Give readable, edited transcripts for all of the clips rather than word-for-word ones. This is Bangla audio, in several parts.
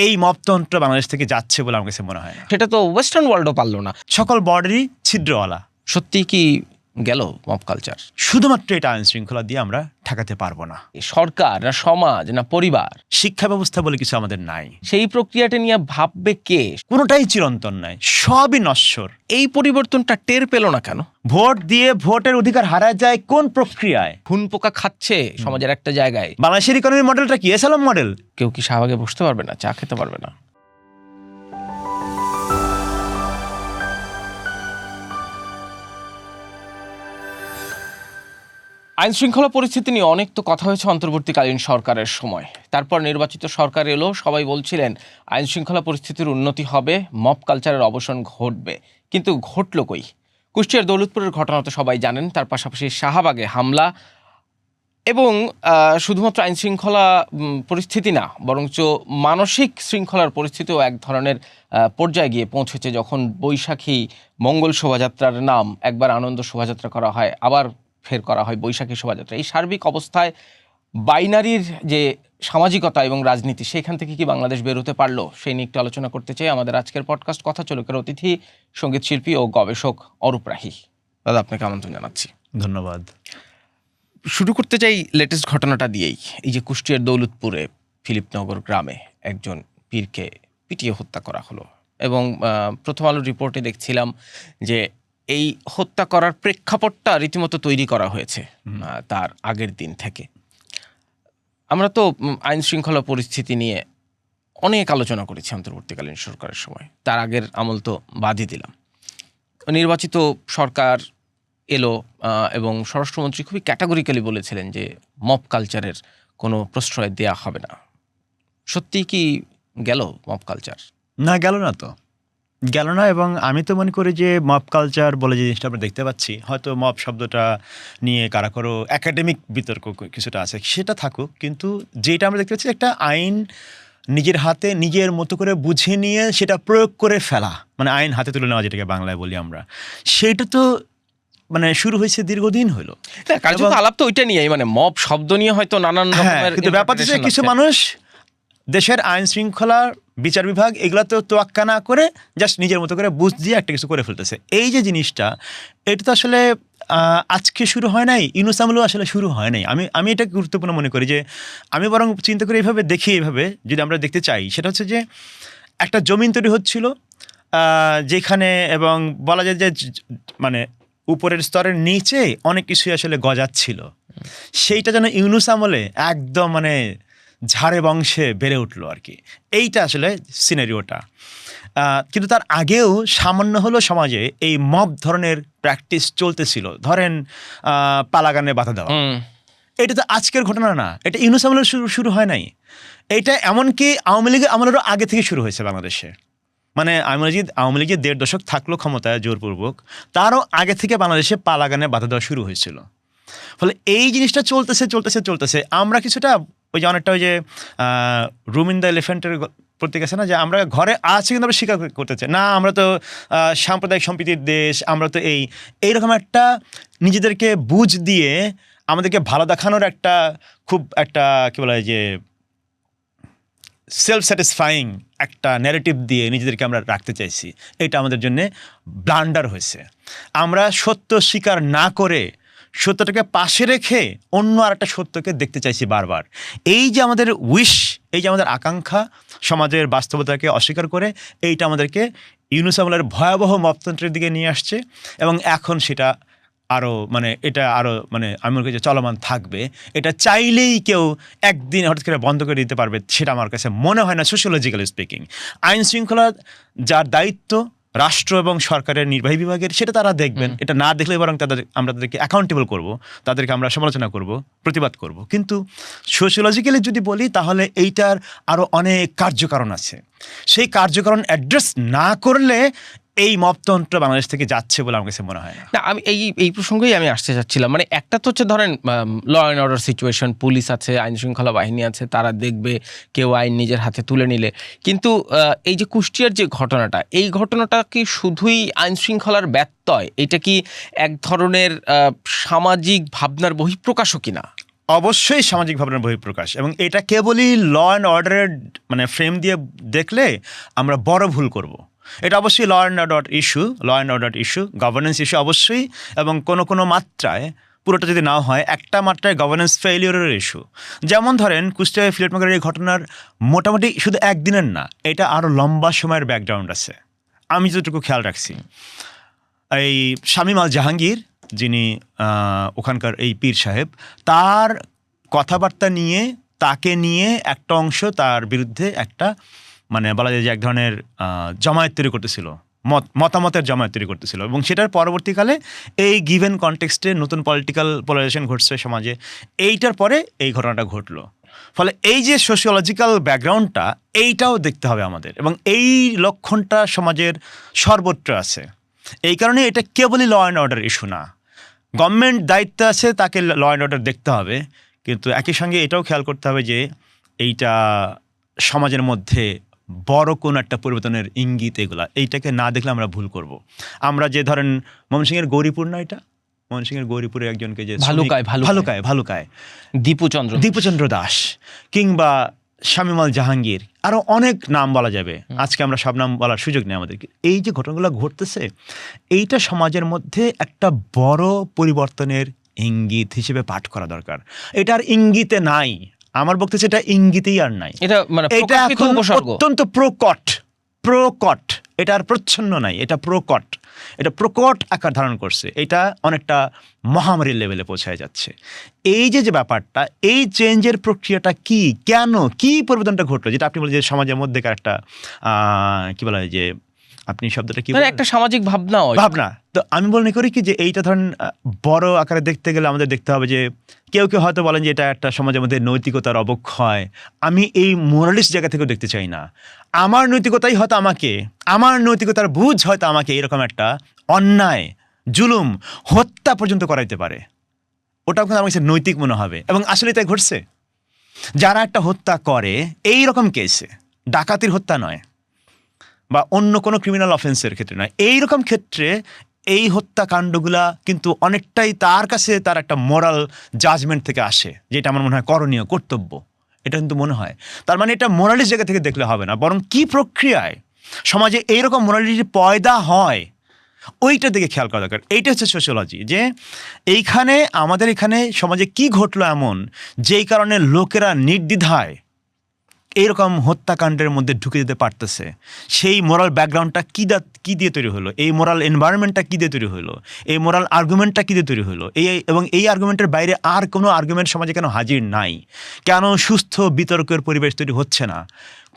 এই মপতন্ত্র বাংলাদেশ থেকে যাচ্ছে বলে আমার কাছে মনে হয় না। সেটা তো ওয়েস্টার্ন ওয়ার্ল্ডও পারলো না। সকল বর্ডারই ছিদ্রওয়ালা। সত্যি কি গেল মব কালচার? শুধুমাত্র এটা আইন শৃঙ্খলা দিয়ে আমরা ঠেকাতে পারবো না। সরকার না সমাজ না পরিবার, শিক্ষা ব্যবস্থা বলে কিছু আমাদের নাই। সেই প্রক্রিয়াটা নিয়ে ভাববে কে? কোনোটাই চিরন্তন নাই, সবই নশ্বর। এই পরিবর্তনটা টের পেল না কেন? ভোট দিয়ে ভোটের অধিকার হারা যায় কোন প্রক্রিয়ায়? খুন পোকা খাচ্ছে সমাজের একটা জায়গায়। বাংলাদেশের ইকোনমি মডেলটা কি এসালাম মডেল? কেউ কি শাহবাগে বসতে পারবে না, চা খেতে পারবে না? আইন শৃঙ্খলা পরিস্থিতি নিয়ে অনেক তো কথা হয়েছে অন্তর্বর্তীকালীন সরকারের সময়। তারপর নির্বাচিত সরকার এলো, সবাই বলছিলেন আইন শৃঙ্খলা পরিস্থিতির উন্নতি হবে, মব কালচারের অবসান ঘটবে। কিন্তু ঘটল কই? কুষ্টিয়ার দৌলতপুরের ঘটনা তো সবাই জানেন, তার পাশাপাশি শাহবাগে হামলা এবং শুধুমাত্র আইন শৃঙ্খলা পরিস্থিতি না, বরঞ্চ মানসিক শৃঙ্খলার পরিস্থিতিও এক ধরনের পর্যায়ে গিয়ে পৌঁছেছে, যখন বৈশাখী মঙ্গল শোভাযাত্রার নাম একবার আনন্দ শোভাযাত্রা করা হয়, আবার ফের করা হয় বৈশাখী শোভাযাত্রা। এই সার্বিক অবস্থায় বাইনারির যে সামাজিকতা এবং রাজনীতি, সেখান থেকে কি বাংলাদেশ বেরোতে পারলো, সেই নিয়ে একটু আলোচনা করতে চাই। আমাদের আজকের পডকাস্ট কথা চলুকের অতিথি সঙ্গীত শিল্পী ও গবেষক অরূপ রাহি। দাদা, আপনাকে আমন্ত্রণ জানাচ্ছি। ধন্যবাদ। শুরু করতে চাই লেটেস্ট ঘটনাটা দিয়েই। এই যে কুষ্টিয়ার দৌলতপুরে ফিলিপনগর গ্রামে একজন পীরকে পিটিয়ে হত্যা করা হলো, এবং প্রথম আলোর রিপোর্টে দেখছিলাম যে এই হত্যা করার প্রেক্ষাপটটা রীতিমতো তৈরি করা হয়েছে তার আগের দিন থেকে। আমরা তো আইন শৃঙ্খলা পরিস্থিতি নিয়ে অনেক আলোচনা করেছি অন্তর্বর্তীকালীন সরকারের সময়, তার আগের আমল তো বাদই দিলাম। নির্বাচিত সরকার এলো এবং স্বরাষ্ট্রমন্ত্রী খুবই ক্যাটাগরিক্যালি বলেছিলেন যে মব কালচারের কোনো প্রশ্রয় দেয়া হবে না। সত্যি কি গেল মব কালচার? না, গেল না তো, গেল না। এবং আমি তো মনে করি যে মব কালচার বলে যে জিনিসটা আমরা দেখতে পাচ্ছি, হয়তো মব শব্দটা নিয়ে কারো একাডেমিক বিতর্ক কিছুটা আছে, সেটা থাকুক, কিন্তু যেটা আমরা দেখতে পাচ্ছি একটা আইন নিজের হাতে নিজের মতো করে বুঝে নিয়ে সেটা প্রয়োগ করে ফেলা, মানে আইন হাতে তুলে নেওয়া, যেটাকে বাংলায় বলি আমরা, সেটা তো মানে শুরু হয়েছে দীর্ঘদিন হলো। আলাপ তো ওইটা নিয়ে, মানে মব শব্দ নিয়ে হয়তো নানান রকমের, কিন্তু ব্যাপারটা হচ্ছে কিছু মানুষ দেশের আইন শৃঙ্খলা বিচার বিভাগ এগুলো তো তোয়াক্কা না করে জাস্ট নিজের মতো করে বুঝ দিয়ে একটা কিছু করে ফেলতেছে। এই যে জিনিসটা, এটা তো আসলে আজকে শুরু হয় নাই, ইউনূস আমলেও আসলে শুরু হয় নাই। আমি এটা গুরুত্বপূর্ণ মনে করি, যে আমি বরং চিন্তা করি এইভাবে দেখি, এইভাবে যদি আমরা দেখতে চাই, সেটা হচ্ছে যে একটা জমিন তৈরি হচ্ছিল যেখানে, এবং বলা যায় যে মানে উপরের স্তরের নিচে অনেক কিছুই আসলে গজাচ্ছিল, সেইটা যেন ইউনূস আমলে একদম মানে ঝাড়ে বংশে বেড়ে উঠলো আর কি। এইটা আসলে সিনারিওটা। কিন্তু তার আগেও সামান্য হলো সমাজে এই মব ধরনের প্র্যাকটিস চলতেছিল। ধরেন পালাগানে বাধা দেওয়া, এটা তো আজকের ঘটনা না, এটা ইউনূস আমলের শুরু হয় নাই। এইটা এমনকি আওয়ামী লীগের আমলেরও আগে থেকে শুরু হয়েছে বাংলাদেশে। মানে আওয়ামী লীগের 1.5 দশক থাকলো ক্ষমতায় জোরপূর্বক, তারও আগে থেকে বাংলাদেশে পালাগানে বাধা দেওয়া শুরু হয়েছিল। ফলে এই জিনিসটা চলতেছে। আমরা কিছুটা ওই যে অনেকটা ওই যে রুম ইন দ্য এলিফ্যান্টের প্রতীক আছে না, যে আমরা ঘরে আছি কিন্তু আমরা স্বীকার করতে চাই না, আমরা তো সাম্প্রদায়িক সম্প্রীতির দেশ, আমরা তো এইরকম একটা নিজেদেরকে বুঝ দিয়ে আমাদেরকে ভালো দেখানোর একটা খুব একটা কী বলা হয় যে সেলফ স্যাটিসফাইং একটা ন্যারেটিভ দিয়ে নিজেদেরকে আমরা রাখতে চাইছি। এটা আমাদের জন্যে ব্লান্ডার হয়েছে। আমরা সত্য স্বীকার না করে সত্যটাকে পাশে রেখে অন্য আর একটা সত্যকে দেখতে চাইছি বারবার। এই যে আমাদের উইশ, এই যে আমাদের আকাঙ্ক্ষা সমাজের বাস্তবতাকে অস্বীকার করে, এইটা আমাদেরকে ইউনূস আমলের ভয়াবহ মবতন্ত্রের দিকে নিয়ে আসছে, এবং এখন সেটা আরও মানে এটা আরও মানে আমি মনে করি যে চলমান থাকবে। এটা চাইলেই কেউ একদিন হঠাৎ করে বন্ধ করে দিতে পারবে, সেটা আমার কাছে মনে হয় না সোশিওলজিক্যালি স্পিকিং। আইন শৃঙ্খলা যার দায়িত্ব রাষ্ট্র এবং সরকারের নির্বাহী বিভাগের, সেটা তারা দেখবেন। এটা না দেখলে বরং আমরা তাদেরকে অ্যাকাউন্টেবল করব, তাদেরকে আমরা সমালোচনা করব, প্রতিবাদ করব। কিন্তু সোশিওলজিক্যালি যদি বলি, তাহলে এইটার আরও অনেক কার্যকারণ আছে। সেই কার্যকারণ অ্যাড্রেস না করলে এই মবতন্ত্র বাংলাদেশ থেকে যাচ্ছে বলে আমার কাছে মনে হয় না। আমি এই প্রসঙ্গেই আমি আসতে চাচ্ছিলাম। মানে একটা তো হচ্ছে ধরেন law and order situation, police আছে, আইন শৃঙ্খলা বাহিনী আছে, তারা দেখবে কেউ আইন নিজের হাতে তুলে নিলে। কিন্তু এই যে কুষ্টিয়ার যে ঘটনাটা, এই ঘটনাটা কি শুধুই আইন শৃঙ্খলার ব্যত্যয়? এটা কি এক ধরনের সামাজিক ভাবনার বহিঃপ্রকাশও কিনা? অবশ্যই সামাজিক ভাবনার বহিঃপ্রকাশ, এবং এটা কেবলই ল অ্যান্ড অর্ডারের মানে ফ্রেম দিয়ে দেখলে আমরা বড় ভুল করব। এটা অবশ্যই law and order issue, governance issue অবশ্যই, এবং কোনো মাত্রায়, পুরোটা যদি নাও হয়, একটা মাত্রায় গভর্নেন্স ফেইলিওরের ইস্যু। যেমন ধরেন কুষ্টিয়া ফিলেটমার্কের এই ঘটনার মোটামুটি শুধু একদিনের না, এটা আরও লম্বা সময়ের ব্যাকগ্রাউন্ড আছে। আমি যতটুকু খেয়াল রাখছি, এই শামীম আল জাহাঙ্গীর যিনি ওখানকার এই পীর সাহেব, তার কথাবার্তা নিয়ে, তাকে নিয়ে একটা অংশ তার বিরুদ্ধে একটা মানে বলা যায় যে এক ধরনের জমায়েত তৈরি করতেছিল, মতামতের জমায়েত তৈরি করতেছিল, এবং সেটার পরবর্তীকালে এই গিভেন কনটেক্সটে নতুন পলিটিক্যাল পোলারাইজেশন ঘটছে সমাজে, এইটার পরে এই ঘটনাটা ঘটলো। ফলে এই যে সোশিওলজিক্যাল ব্যাকগ্রাউন্ডটা, এইটাও দেখতে হবে আমাদের, এবং এই লক্ষণটা সমাজের সর্বত্র আছে। এই কারণে এটা কেবলই ল অ্যান্ড অর্ডার ইস্যু না, গভর্নমেন্ট দায়িত্ব আছে, তাকে ল অ্যান্ড অর্ডার দেখতে হবে, কিন্তু একই সঙ্গে এটাও খেয়াল করতে হবে যে এইটা সমাজের মধ্যে বড় কোনো একটা পরিবর্তনের ইঙ্গিত, এইটাকে না দেখলে আমরা ভুল করব। আমরা যে ধরেন ময়মনসিংহের গৌরীপুর না, এটা ময়মনসিংহের গৌরীপুরে একজনকে যে ভালুকায় দীপুচন্দ্র দাস, কিংবা শামীম আল জাহাঙ্গীর, আরও অনেক নাম বলা যাবে, আজকে আমরা সব নাম বলার সুযোগ নেই আমাদেরকে। এই যে ঘটনাগুলো ঘটতেছে, এইটা সমাজের মধ্যে একটা বড় পরিবর্তনের ইঙ্গিত হিসেবে পাঠ করা দরকার। এটার ইঙ্গিতে নাই, আমার বক্তব্য এটা ইঙ্গিতেই আর নাই, এটা এখন অত্যন্ত প্রকট, এটা আর প্রচ্ছন্ন নাই, এটা প্রকট আকার ধারণ করছে, এটা অনেকটা মহামারীর লেভেলে পৌঁছায় যাচ্ছে। এই যে ব্যাপারটা, এই চেঞ্জের প্রক্রিয়াটা কি, কেন, কি পরিবর্তনটা ঘটলো, যেটা আপনি বলেন যে সমাজের মধ্যেকার একটা কি বলা হয় যে, আপনি শব্দটা কি, একটা সামাজিক ভাবনা। তো আমি মনে করি কি যে এইটা ধরেন বড় আকারে দেখতে গেলে আমাদের দেখতে হবে যে কেউ হয়তো বলেন যে এটা একটা সমাজের মধ্যে নৈতিকতার অবক্ষয়। আমি এই মোরালিস্ট জায়গা থেকেও দেখতে চাই না। আমার নৈতিকতাই হয়তো আমাকে, আমার নৈতিকতার বুঝ হয়তো আমাকে এরকম একটা অন্যায়, জুলুম, হত্যা পর্যন্ত করাইতে পারে, ওটাও কিন্তু আমার কাছে নৈতিক মনে হবে। এবং আসলে তাই ঘটছে, যারা একটা হত্যা করে এই রকম কেসে, ডাকাতির হত্যা নয় বা অন্য কোনো ক্রিমিনাল অফেন্সের ক্ষেত্রে নয়, এইরকম ক্ষেত্রে এই হত্যাকাণ্ডগুলা কিন্তু অনেকটাই তার কাছে তার একটা মোরাল জাজমেন্ট থেকে আসে, যেটা আমার মনে হয় করণীয়, কর্তব্য, এটা কিন্তু মনে হয়। তার মানে এটা মোরালিস্ট জায়গা থেকে দেখলে হবে না, বরং কি প্রক্রিয়ায় সমাজে এইরকম মোরালিটি পয়দা হয়, ওইটা দিকে খেয়াল করা দরকার। এইটা হচ্ছে সোশিওলজি, যে এইখানে আমাদের এখানে সমাজে কি ঘটলো এমন, যেই কারণে লোকেরা নির্দ্বিধায় এইরকম হত্যাকাণ্ডের মধ্যে ঢুকে যেতে পারতেছে। সেই মোরাল ব্যাকগ্রাউন্ডটা কী দিয়ে তৈরি হলো, এই মোরাল এনভায়রনমেন্টটা কী দিয়ে তৈরি হলো, এই মোরাল আর্গুমেন্টটা কী দিয়ে তৈরি হলো, এবং এই আর্গুমেন্টের বাইরে আর কোনো আর্গুমেন্ট সমাজে কেন হাজির নাই, কেন সুস্থ বিতর্কের পরিবেশ তৈরি হচ্ছে না,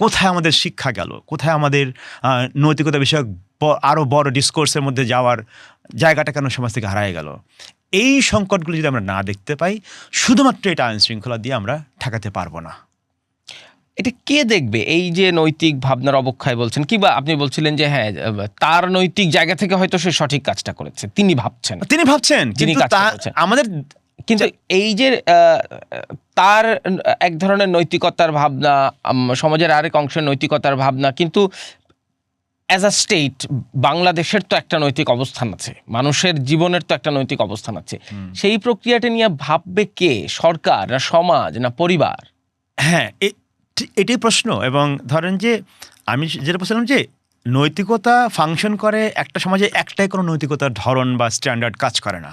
কোথায় আমাদের শিক্ষা গেল, কোথায় আমাদের নৈতিকতা বিষয়ক আরও বড় ডিসকোর্সের মধ্যে যাওয়ার জায়গাটা কেন সমাজ থেকে হারায় গেল। এই সংকটগুলো যদি আমরা না দেখতে পাই, শুধুমাত্র এটা আইন শৃঙ্খলা দিয়ে আমরা ঠেকাতে পারবো না। এটা কে দেখবে? এই যে নৈতিক ভাবনার অবক্ষয় বলছেন, কিংবা আপনি বলছিলেন যে হ্যাঁ, তার নৈতিক জায়গা থেকে হয়তো সে সঠিক কাজটা করেছে, তিনি ভাবছেন কিন্তু আমাদের, কিন্তু এই যে তার এক ধরনের নৈতিকতার ভাবনা, সমাজের আরেক অংশের নৈতিকতার ভাবনা, কিন্তু অ্যাজ আ স্টেট বাংলাদেশের তো একটা নৈতিক অবস্থান আছে, মানুষের জীবনের তো একটা নৈতিক অবস্থান আছে। সেই প্রক্রিয়াটা নিয়ে ভাববে কে? সরকার, না সমাজ, না পরিবার? হ্যাঁ, এটাই প্রশ্ন। এবং ধরেন যে আমি যেটা বলছিলাম যে নৈতিকতা ফাংশন করে একটা সমাজে, একটাই কোনো নৈতিকতার ধরন বা স্ট্যান্ডার্ড কাজ করে না।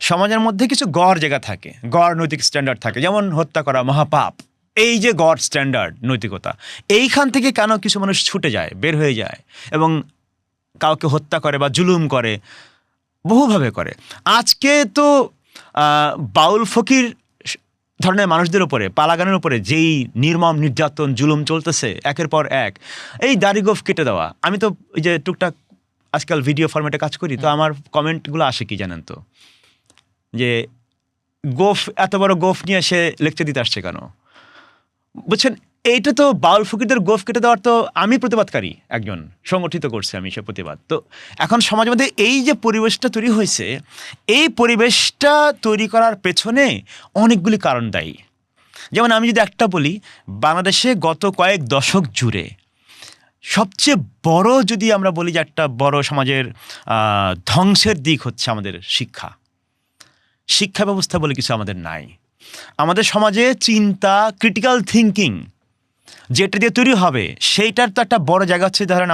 সমাজের মধ্যে কিছু গড় জায়গা থাকে, গড় নৈতিক স্ট্যান্ডার্ড থাকে, যেমন হত্যা করা মহাপাপ, এই যে গড় স্ট্যান্ডার্ড নৈতিকতা, এইখান থেকে কেন কিছু মানুষ ছুটে যায়, বের হয়ে যায় এবং কাউকে হত্যা করে বা জুলুম করে, বহুভাবে করে। আজকে তো বাউল ফকির ধরনের মানুষদের উপরে, পালাগানের উপরে যেই নির্মম নির্যাতন জুলুম চলতেছে একের পর এক, এই দাড়ি গোফ কেটে দেওয়া। আমি তো ওই যে টুকটাক আজকাল ভিডিও ফরম্যাটে কাজ করি, তো আমার কমেন্টগুলো আসে কি জানেন তো, যে গোফ, এত বড় গোফ নিয়ে সে লেকচার দিতে আসছে কেন, বুঝছেন? এইটা তো বাউল ফকিরদের গোফ কেটে দেওয়ার তো আমি প্রতিবাদকারী একজন, সংগঠিত করছে আমি সে প্রতিবাদ। তো এখন সমাজের মধ্যে এই যে পরিবেশটা তৈরি হয়েছে, এই পরিবেশটা তৈরি করার পেছনে অনেকগুলি কারণ দায়ী। যেমন আমি যদি একটা বলি, বাংলাদেশে গত কয়েক দশক জুড়ে সবচেয়ে বড়, যদি আমরা বলি যে একটা বড় সমাজের ধ্বংসের দিক হচ্ছে আমাদের শিক্ষা ব্যবস্থা বলে কিছু আমাদের নাই। আমাদের সমাজে চিন্তা, ক্রিটিক্যাল থিঙ্কিং যেটা দিয়ে তৈরি হবে সেইটার তো একটা বড় জায়গা হচ্ছে ধরেন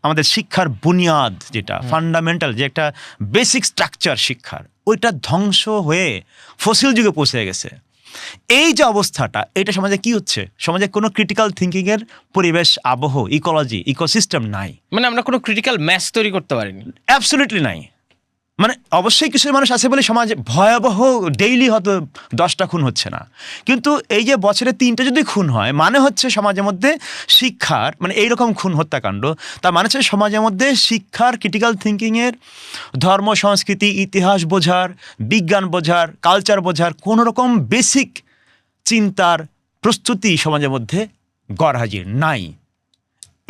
আমাদের শিক্ষার বুনিয়াদ, যেটা ফান্ডামেন্টাল, যে একটা বেসিক স্ট্রাকচার শিক্ষার, ওইটা ধ্বংস হয়ে ফসিল যুগে পৌঁছে গেছে। এই যে অবস্থাটা, এটা সমাজে কি হচ্ছে? সমাজে কোনো ক্রিটিক্যাল থিঙ্কিংয়ের পরিবেশ, আবহ, ইকোলজি, ইকোসিস্টেম নাই। মানে আমরা কোনো ক্রিটিক্যাল ম্যাস তৈরি করতে পারিনি। অ্যাবসলিউটলি নাই। মানে অবশ্যই কিছু মানুষ আছে বলে সমাজে ভয়াবহ ডেইলি হয়তো 10টা খুন হচ্ছে না, কিন্তু এই যে বছরে 3টে যদি খুন হয়, মানে হচ্ছে সমাজের মধ্যে শিক্ষার, মানে এইরকম খুন হত্যাকাণ্ড, তার মানে হচ্ছে সমাজের মধ্যে শিক্ষার, ক্রিটিক্যাল থিঙ্কিংয়ের, ধর্ম, সংস্কৃতি, ইতিহাস বোঝার, বিজ্ঞান বোঝার, কালচার বোঝার কোনো রকম বেসিক চিন্তার প্রস্তুতি সমাজের মধ্যে গড়হাজির নাই।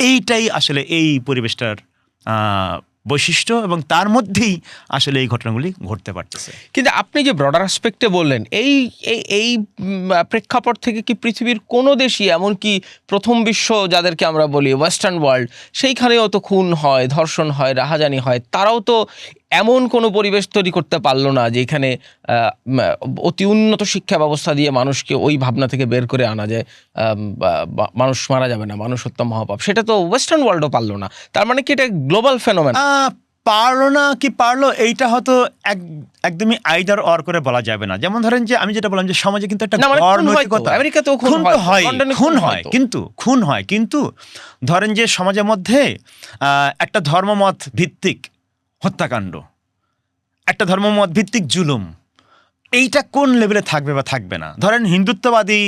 এইটাই আসলে এই পরিবেশটার বৈশিষ্ট্য, এবং তার মধ্যেই আসলে এই ঘটনাগুলি ঘটতে পারতেছে। কিন্তু আপনি যে ব্রডার অ্যাসপেক্টে বললেন, এই এই এই প্রেক্ষাপট থেকে কি পৃথিবীর কোনো দেশই, এমনকি প্রথম বিশ্ব যাদেরকে আমরা বলি ওয়েস্টার্ন ওয়ার্ল্ড, সেইখানেও তো খুন হয়, ধর্ষণ হয়, রাহাজানি হয়, তারাও তো এমন কোনো পরিবেশ তৈরি করতে পারলো না যেখানে অতি উন্নত শিক্ষা ব্যবস্থা দিয়ে মানুষকে ওই ভাবনা থেকে বের করে আনা যায়, মানুষ মারা যাবে না, মানুষ হত্যা মহাপাপ। সেটা তো ওয়েস্টার্ন ওয়ার্ল্ডও পারলো না। তার মানে কি এটা গ্লোবাল ফেনোমেন? পারলো না কি পারলো, এইটা হয়তো একদমই আইদার অর করে বলা যাবে না। যেমন ধরেন যে আমি যেটা বললাম যে সমাজে কিন্তু একটা নৈতিকতা, আমেরিকাতেও খুন হয়, কিন্তু ধরেন যে সমাজের মধ্যে একটা ধর্মমত ভিত্তিক হত্যাকাণ্ড, একটা ধর্মমত ভিত্তিক জুলুম, এইটা কোন লেভেলে থাকবে বা থাকবে না? ধরেন হিন্দুত্ববাদী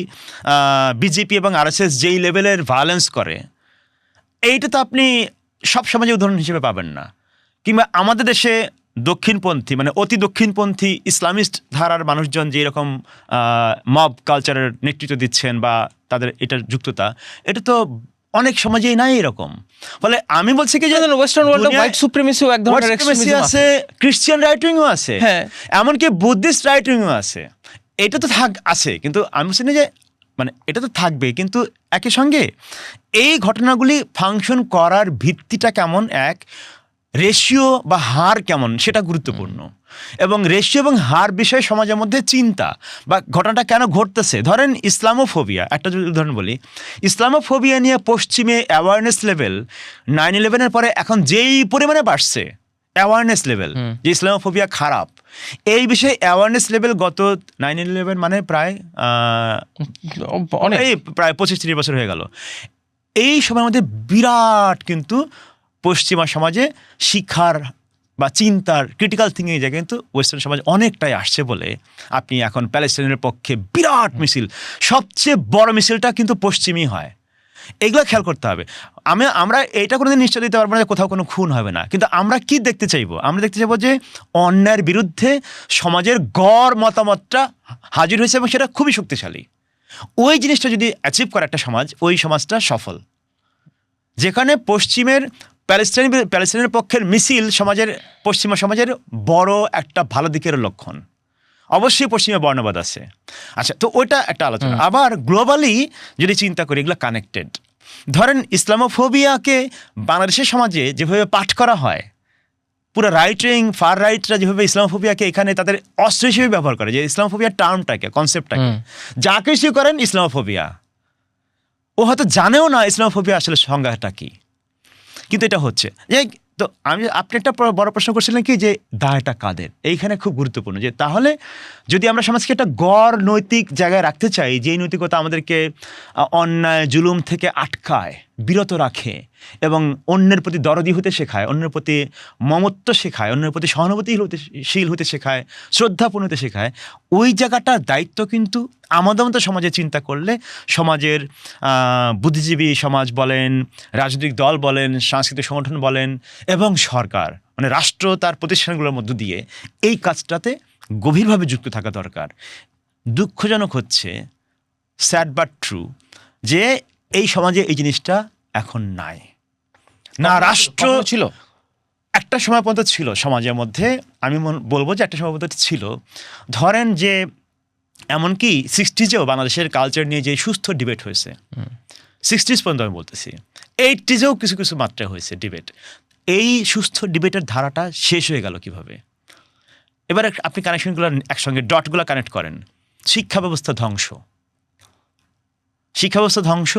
বিজেপি এবং আরএসএস যেই লেভেলের ভায়োলেন্স করে, এইটা তো আপনি সব সমাজে উদাহরণ হিসেবে পাবেন না। কিংবা আমাদের দেশে দক্ষিণপন্থী, মানে অতি দক্ষিণপন্থী ইসলামিস্ট ধারার মানুষজন যে এরকম মব কালচারের নেতৃত্ব দিচ্ছেন বা তাদের এটার যুক্ততা, এটা তো অনেক সমাজেই নাই এরকম। ফলে আমি বলছি কি যে ওয়েস্টার্ন ওয়ার্ল্ডে হোয়াইট সুপ্রিমেসিও এক ধরনের এক্সট্রিমিজম আছে, ক্রিশ্চিয়ান রাইট উইংও আছে, হ্যাঁ, এমনকি বুদ্ধিস্ট রাইট উইংও আছে। এটা তো আছে, কিন্তু আমি বলছি না যে মানে এটা তো থাকবে, কিন্তু একই সঙ্গে এই ঘটনাগুলি ফাংশন করার ভিত্তিটা কেমন, এক রেশিও বা হার কেমন, সেটা গুরুত্বপূর্ণ। এবং রেশিও এবং হার বিষয়ে সমাজের মধ্যে চিন্তা বা ঘটনাটা কেন ঘটতেছে। ধরেন ইসলামোফোবিয়া, একটা যদি উদাহরণ বলি, ইসলামোফোবিয়া নিয়ে পশ্চিমে অ্যাওয়ারনেস লেভেল 9/11-এর পরে এখন যেই পরিমাণে বাড়ছে অ্যাওয়ারনেস লেভেল যে ইসলামোফোবিয়া খারাপ, এই বিষয়ে অ্যাওয়ারনেস লেভেল গত 9/11 মানে প্রায় 25-30 বছর হয়ে গেল। এই সময়ের মধ্যে বিরাট কিন্তু পশ্চিমা সমাজে শিক্ষার বা চিন্তার, ক্রিটিক্যাল থিঙ্কিং জায়গায় কিন্তু ওয়েস্টার্ন সমাজ অনেকটাই আসছে বলে আপনি এখন প্যালেস্টাইনের পক্ষে বিরাট মিছিল, সবচেয়ে বড় মিছিলটা কিন্তু পশ্চিমই হয়। এগুলো খেয়াল করতে হবে। আমরা এইটা কোনোদিন নিশ্চয় দিতে পারবো না যে কোথাও কোনো খুন হবে না, কিন্তু আমরা কি দেখতে চাইবো? আমরা দেখতে চাইবো যে অন্যায়ের বিরুদ্ধে সমাজের গড় মতামতটা হাজির হয়েছে এবং সেটা খুবই শক্তিশালী। ওই জিনিসটা যদি অ্যাচিভ করে একটা সমাজ, ওই সমাজটা সফল। যেখানে প্যালেস্টাইনের পক্ষের মিছিল পশ্চিমা সমাজের বড় একটা ভালো দিকের লক্ষণ। অবশ্যই পশ্চিমে বর্ণবাদ আছে, আচ্ছা, তো ওইটা একটা আলোচনা। আবার গ্লোবালি যদি চিন্তা করি, এগুলো কানেক্টেড। ধরেন ইসলামোফোবিয়াকে বাংলাদেশের সমাজে যেভাবে পাঠ করা হয়, পুরো রাইট উইং, ফার রাইটরা যেভাবে ইসলামোফোবিয়াকে এখানে তাদের অস্ত্র হিসেবে ব্যবহার করে, যে ইসলামোফোবিয়ার টার্মটাকে, কনসেপ্টটাকে যা কিছু করেন ইসলামোফোবিয়া, ও হয়তো জানেও না ইসলামোফোবিয়া আসলে সংজ্ঞাটা কি, কিন্তু এটা হচ্ছে। তো আপনি একটা বড় প্রশ্ন করছিলেন কি যে দায়টা কাদের, এইখানে খুব গুরুত্বপূর্ণ। যে তাহলে যদি আমরা সমাজকে একটা গড় নৈতিক জায়গায় রাখতে চাই, যেই নৈতিকতা আমাদেরকে অন্যায় জুলুম থেকে আটকায়, বিরত রাখে এবং অন্যের প্রতি দরদি হতে শেখায়, অন্যের প্রতি মমত্ব শেখায়, অন্যের প্রতি সহানুভূতিশীল হতে শেখায়, শ্রদ্ধাপূর্ণ হতে শেখায়, ওই জায়গাটার দায়িত্ব কিন্তু আমাদের মতো সমাজে চিন্তা করলে সমাজের বুদ্ধিজীবী সমাজ বলেন, রাজনৈতিক দল বলেন, সাংস্কৃতিক সংগঠন বলেন এবং সরকার, মানে রাষ্ট্র তার প্রতিষ্ঠানগুলোর মধ্য দিয়ে এই কাজটাতে গভীরভাবে যুক্ত থাকা দরকার। দুঃখজনক হচ্ছে, স্যাড বাট ট্রু, যে এই সমাজে এই জিনিসটা এখন নাই। না রাষ্ট্র ছিল, একটা সময় পর্যন্ত ছিল সমাজের মধ্যে, আমি বলবো যে একটা সময় পর্যন্ত ছিল। ধরেন যে এমনকি 60s-এও বাংলাদেশের কালচার নিয়ে যে সুস্থ ডিবেট হয়েছে, 60s পর্যন্ত আমি বলতেছি, 80s-এও কিছু কিছু মাত্রায় হয়েছে ডিবেট। এই সুস্থ ডিবেটের ধারাটা শেষ হয়ে গেল কিভাবে? এবার আপনি কানেকশনগুলো একসঙ্গে, ডটগুলো কানেক্ট করেন। শিক্ষা ব্যবস্থা ধ্বংস, শিক্ষা ব্যবস্থা ধ্বংস,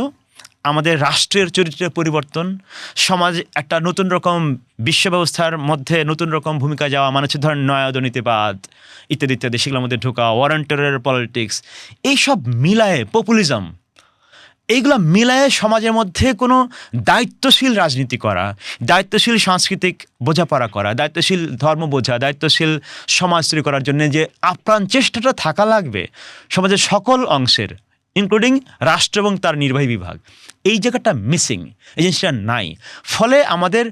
আমাদের রাষ্ট্রের চরিত্রের পরিবর্তন, সমাজ একটা নতুন রকম বিশ্ব ব্যবস্থার মধ্যে নতুন রকম ভূমিকা যাওয়া, মানে হচ্ছে ধরেন নয়া দুর্নীতিবাদ ইত্যাদি ইত্যাদি, সেগুলোর মধ্যে ঢোকা, ওয়ারেন্টারের পলিটিক্স, এইসব মিলায়ে পপুলিজম, এইগুলো মিলায়ে সমাজের মধ্যে কোনো দায়িত্বশীল রাজনীতি করা, দায়িত্বশীল সাংস্কৃতিক বোঝাপড়া করা, দায়িত্বশীল ধর্ম বোঝা, দায়িত্বশীল সমাজ তৈরি করার জন্য যে আপ্রাণ চেষ্টাটা থাকা লাগবে সমাজের সকল অংশের, ইনক্লুডিং রাষ্ট্র এবং তার নির্বাহী বিভাগ, এই জায়গাটা মিসিং, এই জিনিসটা নাই। ফলে আমাদের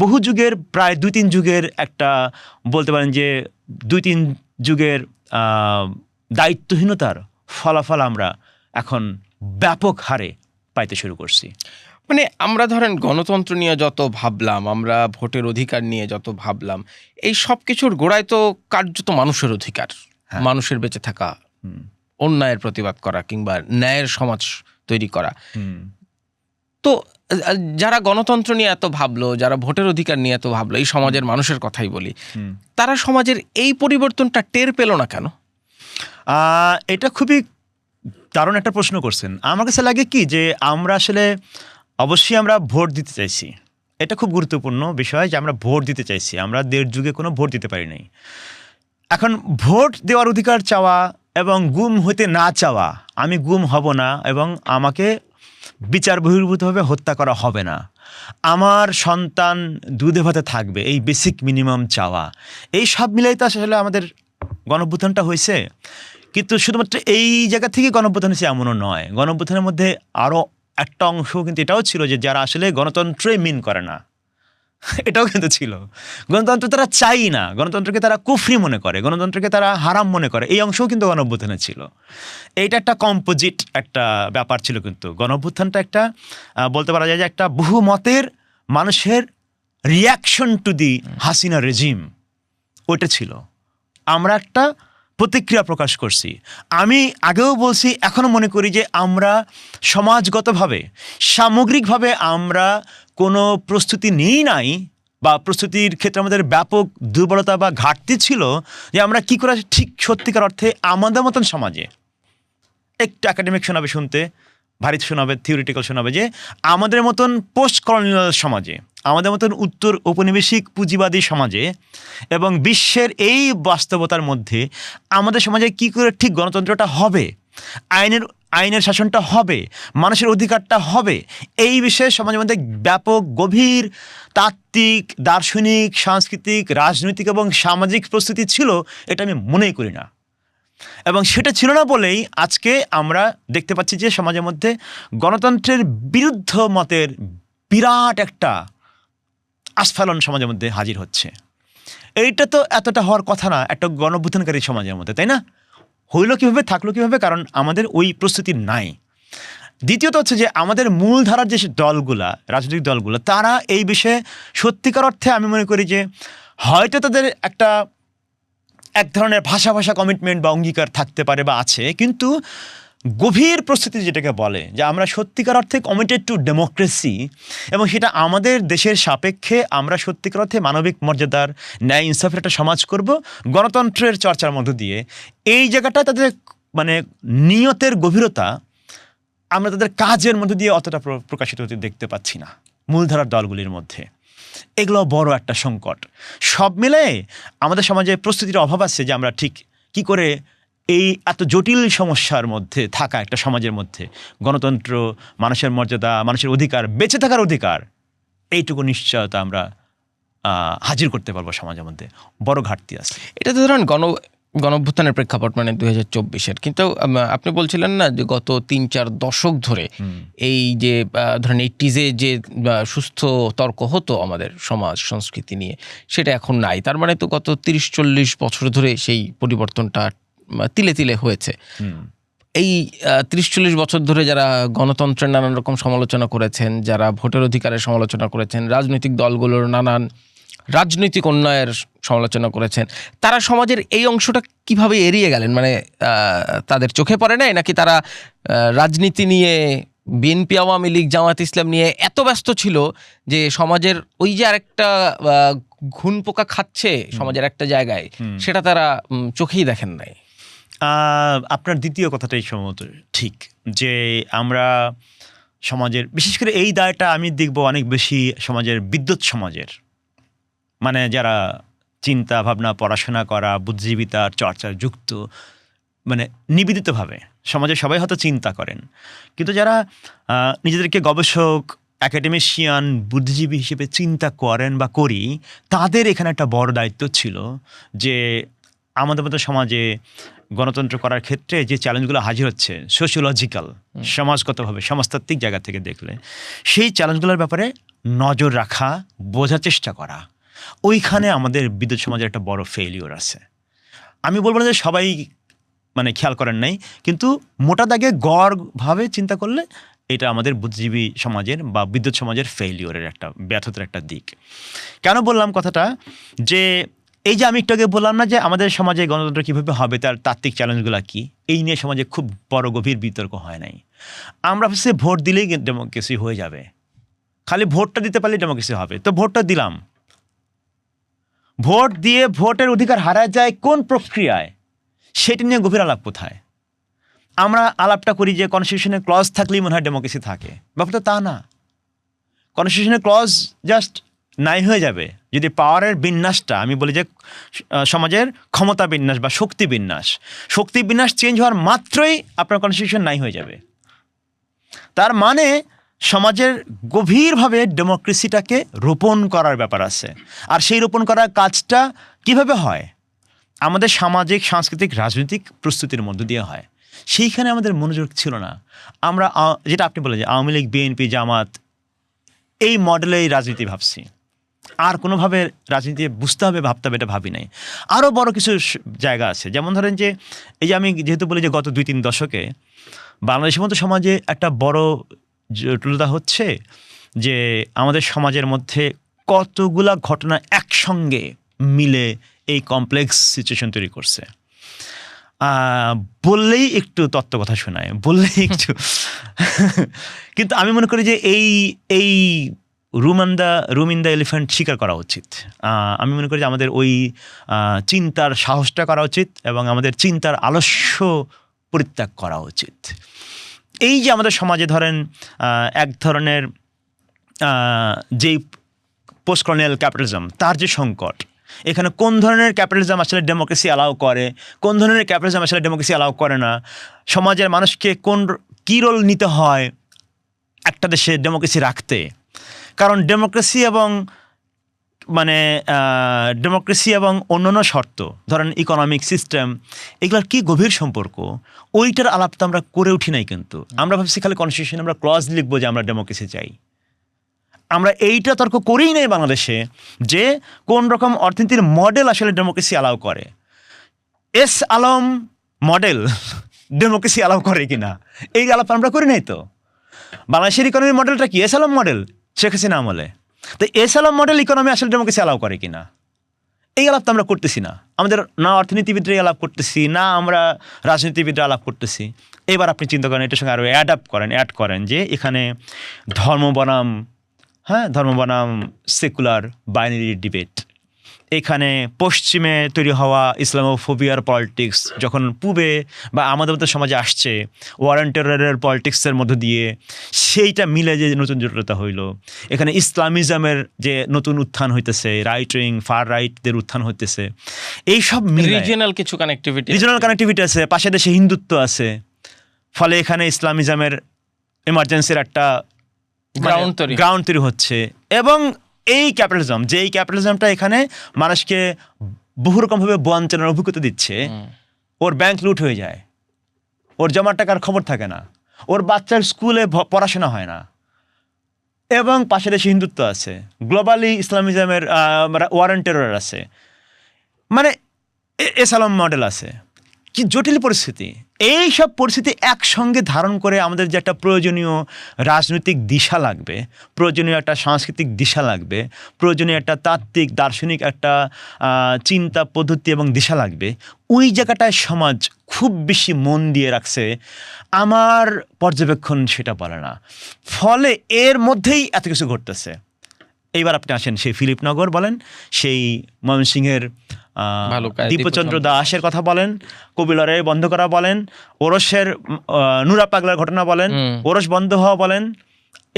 বহু যুগের, প্রায় 2-3 যুগের একটা, বলতে পারেন যে 2-3 যুগের দায়িত্বহীনতার ফলাফল আমরা এখন ব্যাপক হারে পাইতে শুরু করছি। মানে আমরা ধরেন গণতন্ত্র নিয়ে যত ভাবলাম, আমরা ভোটের অধিকার নিয়ে যত ভাবলাম, এই সব কিছুর গোড়ায় তো কার্যত মানুষের অধিকার, মানুষের বেঁচে থাকা, অন্যায়ের প্রতিবাদ করা কিংবা ন্যায়ের সমাজ তৈরি করা। তো যারা গণতন্ত্র নিয়ে এত ভাবলো, যারা ভোটের অধিকার নিয়ে এত ভাবলো, এই সমাজের মানুষের কথাই বলি, তারা সমাজের এই পরিবর্তনটা টের পেল না কেন? এটা খুবই দারুণ একটা প্রশ্ন করছেন। আমার কাছে লাগে কি যে আমরা আসলে অবশ্যই আমরা ভোট দিতে চাইছি, এটা খুব গুরুত্বপূর্ণ বিষয় যে আমরা ভোট দিতে চাইছি। আমরা 1.5 যুগে কোনো ভোট দিতে পারি নাই। এখন ভোট দেওয়ার অধিকার চাওয়া এবং গুম হতে না চাওয়া, আমি গুম হব না এবং আমাকে বিচার বহির্ভূতভাবে হত্যা করা হবে না, আমার সন্তান দুধে ভাতে থাকবে, এই বেসিক মিনিমাম চাওয়া, এই সব মিলাই তো আসলে আমাদের গণঅভ্যুত্থানটা হয়েছে। কিন্তু শুধুমাত্র এই জায়গা থেকে গণঅভ্যুত্থান হয়েছে এমনও নয়। গণঅভ্যুত্থানের মধ্যে আরও একটা অংশ কিন্তু এটাও ছিল যে যারা আসলে গণতন্ত্রই মিন করে না, এটাও কিন্তু ছিল। গণতন্ত্র তারা চাই না, গণতন্ত্রকে তারা কুফরি মনে করে, গণতন্ত্রকে তারা হারাম মনে করে, এই অংশও কিন্তু গণঅভ্যুত্থানে ছিল। এইটা একটা কম্পোজিট একটা ব্যাপার ছিল। কিন্তু গণঅভ্যুত্থানটা একটা বলতে পারা যায় যে একটা বহু মতের মানুষের reaction to the Hasina regime, ওইটা ছিল। আমরা একটা প্রতিক্রিয়া প্রকাশ করছি। আমি আগেও বলছি, এখনও মনে করি যে আমরা সমাজগতভাবে, সামগ্রিকভাবে আমরা কোনো প্রস্তুতি নিই নাই, বা প্রস্তুতির ক্ষেত্রে আমাদের ব্যাপক দুর্বলতা বা ঘাটতি ছিল, যে আমরা কি করে ঠিক সত্যিকার অর্থে আমাদের মতন সমাজে, একটু একাডেমিক শোনাবে, শুনতে ভারী শোনাবে, থিওরিটিক্যাল শোনাবে, যে আমাদের মতন পোস্ট কলোনিয়াল সমাজে, আমাদের মতন উত্তর ঔপনিবেশিক পুঁজিবাদী সমাজে এবং বিশ্বের এই বাস্তবতার মধ্যে আমাদের সমাজে কি করে ঠিক গণতন্ত্রটা হবে, আইনের শাসনটা হবে, মানুষের অধিকারটা হবে, এই বিষয়ে সমাজের মধ্যে ব্যাপক গভীর তাত্ত্বিক, দার্শনিক, সাংস্কৃতিক, রাজনৈতিক এবং সামাজিক প্রস্তুতি ছিল, এটা আমি মনেই করি না। এবং সেটা ছিল না বলেই আজকে আমরা দেখতে পাচ্ছি যে সমাজের মধ্যে গণতন্ত্রের বিরুদ্ধ মতের বিরাট একটা আস্ফালন সমাজের মধ্যে হাজির হচ্ছে। এইটা তো এতটা হওয়ার কথা না একটা গণঅভ্যুত্থানকারী সমাজের মধ্যে, তাই না? হইল কীভাবে, থাকলো কীভাবে? কারণ আমাদের ওই প্রস্তুতি নাই। দ্বিতীয়ত হচ্ছে যে আমাদের মূলধারার যে দলগুলা, রাজনৈতিক দলগুলো, তারা এই বিষয়ে সত্যিকার অর্থে আমি মনে করি যে হয়তো তাদের একটা এক ধরনের ভাষা কমিটমেন্ট বা অঙ্গীকার থাকতে পারে বা আছে, কিন্তু গভীর প্রস্তুতি যেটাকে বলে যে আমরা সত্যিকার অর্থে কমিটেড টু ডেমোক্রেসি, এবং সেটা আমাদের দেশের সাপেক্ষে আমরা সত্যিকার অর্থে মানবিক মর্যাদার, ন্যায় ইনসাফের একটা সমাজ করব গণতন্ত্রের চর্চার মধ্য দিয়ে, এই জায়গাটা তাদের মানে নিয়তের গভীরতা আমরা তাদের কাজের মধ্য দিয়ে অতটা প্রকাশিত হতে দেখতে পাচ্ছি না মূলধারার দলগুলির মধ্যে। এগুলো বড় একটা সংকট। সব মিলে আমাদের সমাজে প্রস্তুতির অভাব আছে যে আমরা ঠিক কি করে এই এত জটিল সমস্যার মধ্যে থাকা একটা সমাজের মধ্যে গণতন্ত্র, মানুষের মর্যাদা, মানুষের অধিকার, বেঁচে থাকার অধিকার, এইটুকু নিশ্চয়তা আমরা হাজির করতে পারবো সমাজের মধ্যে। বড় ঘাটতি আছে। এটা তো ধরেন গণঅভ্যুত্থানের প্রেক্ষাপট, মানে 2024-এর, কিন্তু আপনি বলছিলেন না যে গত 3-4 দশক ধরে এই যে ধরেন 80s-এ যে সুস্থ তর্ক হতো আমাদের সমাজ সংস্কৃতি নিয়ে, সেটা এখন নাই। তার মানে তো গত 30-40 বছর ধরে সেই পরিবর্তনটা তিলে তিলে হয়েছে। এই 30-40 বছর ধরে যারা গণতন্ত্রের নানান রকম সমালোচনা করেছেন, যারা ভোটের অধিকারের সমালোচনা করেছেন, রাজনৈতিক দলগুলোর নানান রাজনৈতিক অন্যায়ের সমালোচনা করেছেন, তারা সমাজের এই অংশটা কিভাবে এড়িয়ে গেলেন? মানে তাদের চোখে পড়ে নাই, নাকি তারা রাজনীতি নিয়ে, বিএনপি, আওয়ামী লীগ, জামাত ইসলাম নিয়ে এত ব্যস্ত ছিল যে সমাজের ওই যে আরেকটা ঘুন পোকা খাচ্ছে সমাজের একটা জায়গায়, সেটা তারা চোখেই দেখেন নাই? আপনার দ্বিতীয় কথাটাই সম্ভবত ঠিক, যে আমরা সমাজের, বিশেষ করে এই দায়টা আমি দেখব অনেক বেশি সমাজের বিদ্যুৎ সমাজের, মানে যারা চিন্তা ভাবনা, পড়াশোনা করা, বুদ্ধিজীবিতার চর্চায় যুক্ত, মানে নিবেদিতভাবে সমাজে সবাই হয়তো চিন্তা করেন, কিন্তু যারা নিজেদেরকে গবেষক, অ্যাকাডেমিশিয়ান, বুদ্ধিজীবী হিসেবে চিন্তা করেন বা করি, তাদের এখানে একটা বড় দায়িত্ব ছিল যে আমাদের মতো সমাজে গণতন্ত্র করার ক্ষেত্রে যে চ্যালেঞ্জগুলো হাজির হচ্ছে সোশিওলজিক্যাল, সমাজগতভাবে, সমাজতাত্ত্বিক জায়গা থেকে দেখলে, সেই চ্যালেঞ্জগুলোর ব্যাপারে নজর রাখা, বোঝার চেষ্টা করা। ওইখানে আমাদের বিদ্যুৎ সমাজের একটা বড় ফেইলিওর আছে। আমি বলবো না যে সবাই মানে খেয়াল করেন নাই, কিন্তু মোটা দাগে গড়ভাবে চিন্তা করলে এটা আমাদের বুদ্ধিজীবী সমাজের বা বিদ্যুৎ সমাজের ফেইলিওরের একটা, ব্যর্থতার একটা দিক। কেন বললাম কথাটা, যে এই যে আমি একটু আগে বললাম না যে আমাদের সমাজে গণতন্ত্র কীভাবে হবে, তার তাত্ত্বিক চ্যালেঞ্জগুলো কী, এই নিয়ে সমাজে খুব বড় গভীর বিতর্ক হয় নাই। আমরা ভাবছি ভোট দিলেই ডেমোক্রেসি হয়ে যাবে, খালি ভোটটা দিতে পারলেই ডেমোক্রেসি হবে। তো ভোটটা দিলাম, ভোট দিয়ে ভোটের অধিকার হারা যায় কোন প্রক্রিয়ায়, সেটা নিয়ে গভীর আলাপ কোথায়? আমরা আলাপটা করি যে কনস্টিটিউশনের ক্লজ থাকলেই মনে হয় ডেমোক্রেসি থাকে। ব্যাপারটা তা না। কনস্টিটিউশনের ক্লজ জাস্ট নাই হয়ে যাবে যদি পাওয়ারের বিন্যাসটা, আমি বলি যে সমাজের ক্ষমতা বিন্যাস বা শক্তি বিন্যাস চেঞ্জ হওয়ার মাত্রই আপনার কনস্টিটিউশন নাই হয়ে যাবে। তার মানে সমাজের গভীরভাবে ডেমোক্রেসিটাকে রোপণ করার ব্যাপার আছে। আর সেই রোপণ করার কাজটা কিভাবে হয়? আমাদের সামাজিক, সাংস্কৃতিক, রাজনৈতিক প্রস্তুতির মধ্য দিয়ে হয়। সেইখানে আমাদের মনোযোগ ছিল না। আমরা যেটা আপনি বলেন যে আওয়ামী লীগ, বিএনপি, জামাত, এই মডেলেই রাজনীতি ভাবছি, আর কোনোভাবে রাজনীতি বুঝতে হবে, ভাবতে হবে, এটা ভাবি নাই। আরও বড় কিছু জায়গা আছে, যেমন ধরেন যে এই যে আমি যেহেতু বলি যে গত 2-3 দশকে বাংলাদেশের মতো সমাজে একটা বড় জটিলতা হচ্ছে যে আমাদের সমাজের মধ্যে কতগুলা ঘটনা একসঙ্গে মিলে এই কমপ্লেক্স সিচুয়েশন তৈরি করছে। বললেই একটু তত্ত্ব কথা শোনায়, বললেই একটু কিন্তু আমি মনে করি যে এই রুম ইন দ্য এলিফ্যান্ট স্বীকার করা উচিত। আমি মনে করি যে আমাদের ওই চিন্তার সাহসটা করা উচিত এবং আমাদের চিন্তার আলস্য পরিত্যাগ করা উচিত। এই যে আমাদের সমাজে ধরেন এক ধরনের যেই পোস্ট কলোনিয়াল ক্যাপিটালিজম, তার যে সংকট, এখানে কোন ধরনের ক্যাপিটালিজম আসলে ডেমোক্রেসি অ্যালাউ করে, কোন ধরনের ক্যাপিটালিজম আসলে ডেমোক্রেসি অ্যালাউ করে না, সমাজের মানুষকে কী রোল নিতে হয় একটা দেশে ডেমোক্রেসি রাখতে। কারণ ডেমোক্রেসি এবং অন্যান্য শর্ত, ধরেন ইকোনমিক সিস্টেম, এগুলোর কি গভীর সম্পর্ক, ওইটার আলাপ তো আমরা করে উঠি নাই। কিন্তু আমরা ভাবছি খালি কনস্টিটিউশনে আমরা ক্লজ লিখবো যে আমরা ডেমোক্রেসি চাই। আমরা এইটা তর্ক করেই নেই বাংলাদেশে যে কোন রকম অর্থনীতির মডেল আসলে ডেমোক্রেসি অ্যালাউ করে। S Alam model democracy allow করে কিনা, এই আলাপ আমরা করি নাই। তো বাংলাদেশের ইকোনমির মডেলটা কি? এস আলম মডেল, শেখ হাসিনা আমলে। তো এস আলম মডেল ইকোনমি আসলে ডেমোক্রেসি অ্যালাউ করে কিনা, এই আলাপ তো আমরা করতেছি না। আমাদের না অর্থনীতিবিদরা আলাপ করতেছি, না আমরা রাজনীতিবিদরা আলাপ করতেছি। এবার আপনি চিন্তা করেন, এটার সঙ্গে আরও অ্যাড করেন যে এখানে ধর্ম বনাম সেকুলার বাইনারি ডিবেট, এখানে পশ্চিমে তৈরি হওয়া ইসলামোফোবিয়ার পলিটিক্স যখন পূবে বা আমাদের মতো সমাজে আসছে, ওয়ার অ্যান্ড টেররের পলিটিক্সের মধ্য দিয়ে সেইটা মিলে যে নতুন জটিলতা হইল। এখানে ইসলামিজমের যে নতুন উত্থান হইতেছে, রাইট উইং, ফার রাইটদের উত্থান হইতেছে, এইসব রিজিওনাল কিছু কানেক্টিভিটি আছে, পাশে দেশে হিন্দুত্ব আছে। ফলে এখানে ইসলামিজমের এমার্জেন্সির একটা গ্রাউন্ড তৈরি হচ্ছে। এবং এই ক্যাপিটালিজমটা এখানে মানুষকে বহু রকমভাবে বঞ্চনার অভিজ্ঞতা দিচ্ছে। ওর ব্যাংক লুট হয়ে যায়, ওর জমার টাকার খবর থাকে না, ওর বাচ্চার স্কুলে পড়াশোনা হয় না, এবং পাশে দেশে হিন্দুত্ব আছে, গ্লোবালি ইসলামিজমের ওয়ার অ্যান্ড টেরর আছে, মানে এসালাম মডেল আছে। কি জটিল পরিস্থিতি! এই সব পরিস্থিতি একসঙ্গে ধারণ করে আমাদের যে একটা প্রয়োজনীয় রাজনৈতিক দিশা লাগবে, প্রয়োজনীয় একটা সাংস্কৃতিক দিশা লাগবে, প্রয়োজনীয় একটা তাত্ত্বিক দার্শনিক একটা চিন্তা পদ্ধতি এবং দিশা লাগবে, ওই জায়গাটায় সমাজ খুব বেশি মন দিয়ে রাখছে। আমার পর্যবেক্ষণ সেটা বলে না। ফলে এর মধ্যেই এত কিছু ঘটতেছে। এইবার আপনি আসেন সেই ফিলিপনগর বলেন, সেই ময়মনসিংহের ভালুকায় দীপচন্দ্র দীপচন্দ্র দাসের কথা বলেন, কবি লড়াই বন্ধ করা বলেন, ওরসের নুরা পাগলার ঘটনা বলেন, ওরস বন্ধ হওয়া বলেন,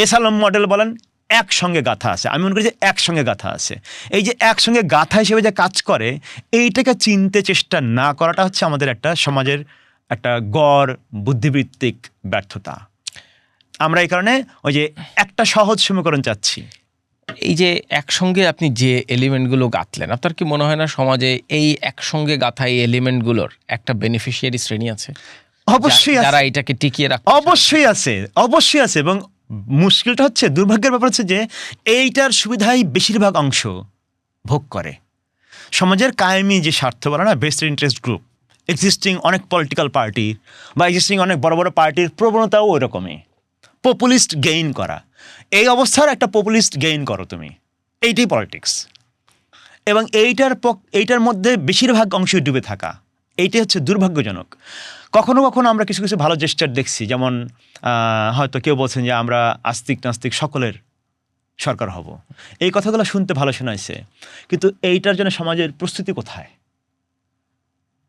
এসালম মডেল বলেন, একসঙ্গে গাথা আছে। আমি মনে করি যে একসঙ্গে গাথা আছে। এই যে একসঙ্গে গাথা হিসেবে যে কাজ করে, এইটাকে চিনতে চেষ্টা না করাটা হচ্ছে আমাদের একটা সমাজের একটা গড় বুদ্ধিবৃত্তিক ব্যর্থতা। আমরা এই কারণে ওই যে একটা সহজ সমীকরণ চাচ্ছি। এই যে একসঙ্গে আপনি যে এলিমেন্টগুলো গাঁথলেন, আপনার কি মনে হয় না সমাজে এই একসঙ্গে গাঁথা এই এলিমেন্টগুলোর একটা বেনিফিশিয়ারি শ্রেণী আছে? অবশ্যই যারা আছে, এটাকে টিকিয়ে রাখে। অবশ্যই আছে, অবশ্যই আছে। এবং মুশকিলটা হচ্ছে, দুর্ভাগ্যের ব্যাপার হচ্ছে যে এইটার সুবিধাই বেশিরভাগ অংশ ভোগ করে। সমাজের কায়েমি যে স্বার্থ বলে না, বেস্ট ইন্টারেস্ট গ্রুপ, এক্সিস্টিং অনেক পলিটিক্যাল পার্টি বা এক্সিস্টিং অনেক বড় বড় পার্টির প্রবণতাও ওই রকমই, পপুলিস্ট গেইন করা। এই অবস্থার একটা পপুলিস্ট গেইন করো তুমি, এইটাই পলিটিক্স। এবং এইটার মধ্যে বেশিরভাগ অংশই ডুবে থাকা, এইটাই হচ্ছে দুর্ভাগ্যজনক। কখনো কখনো আমরা কিছু কিছু ভালো জেস্টার দেখছি, যেমন হয়তো কেউ বলছেন যে আমরা আস্তিক নাস্তিক সকলের সরকার হব। এই কথাগুলো শুনতে ভালো শোনাইছে, কিন্তু এইটার জন্য সমাজের প্রস্তুতি কোথায়?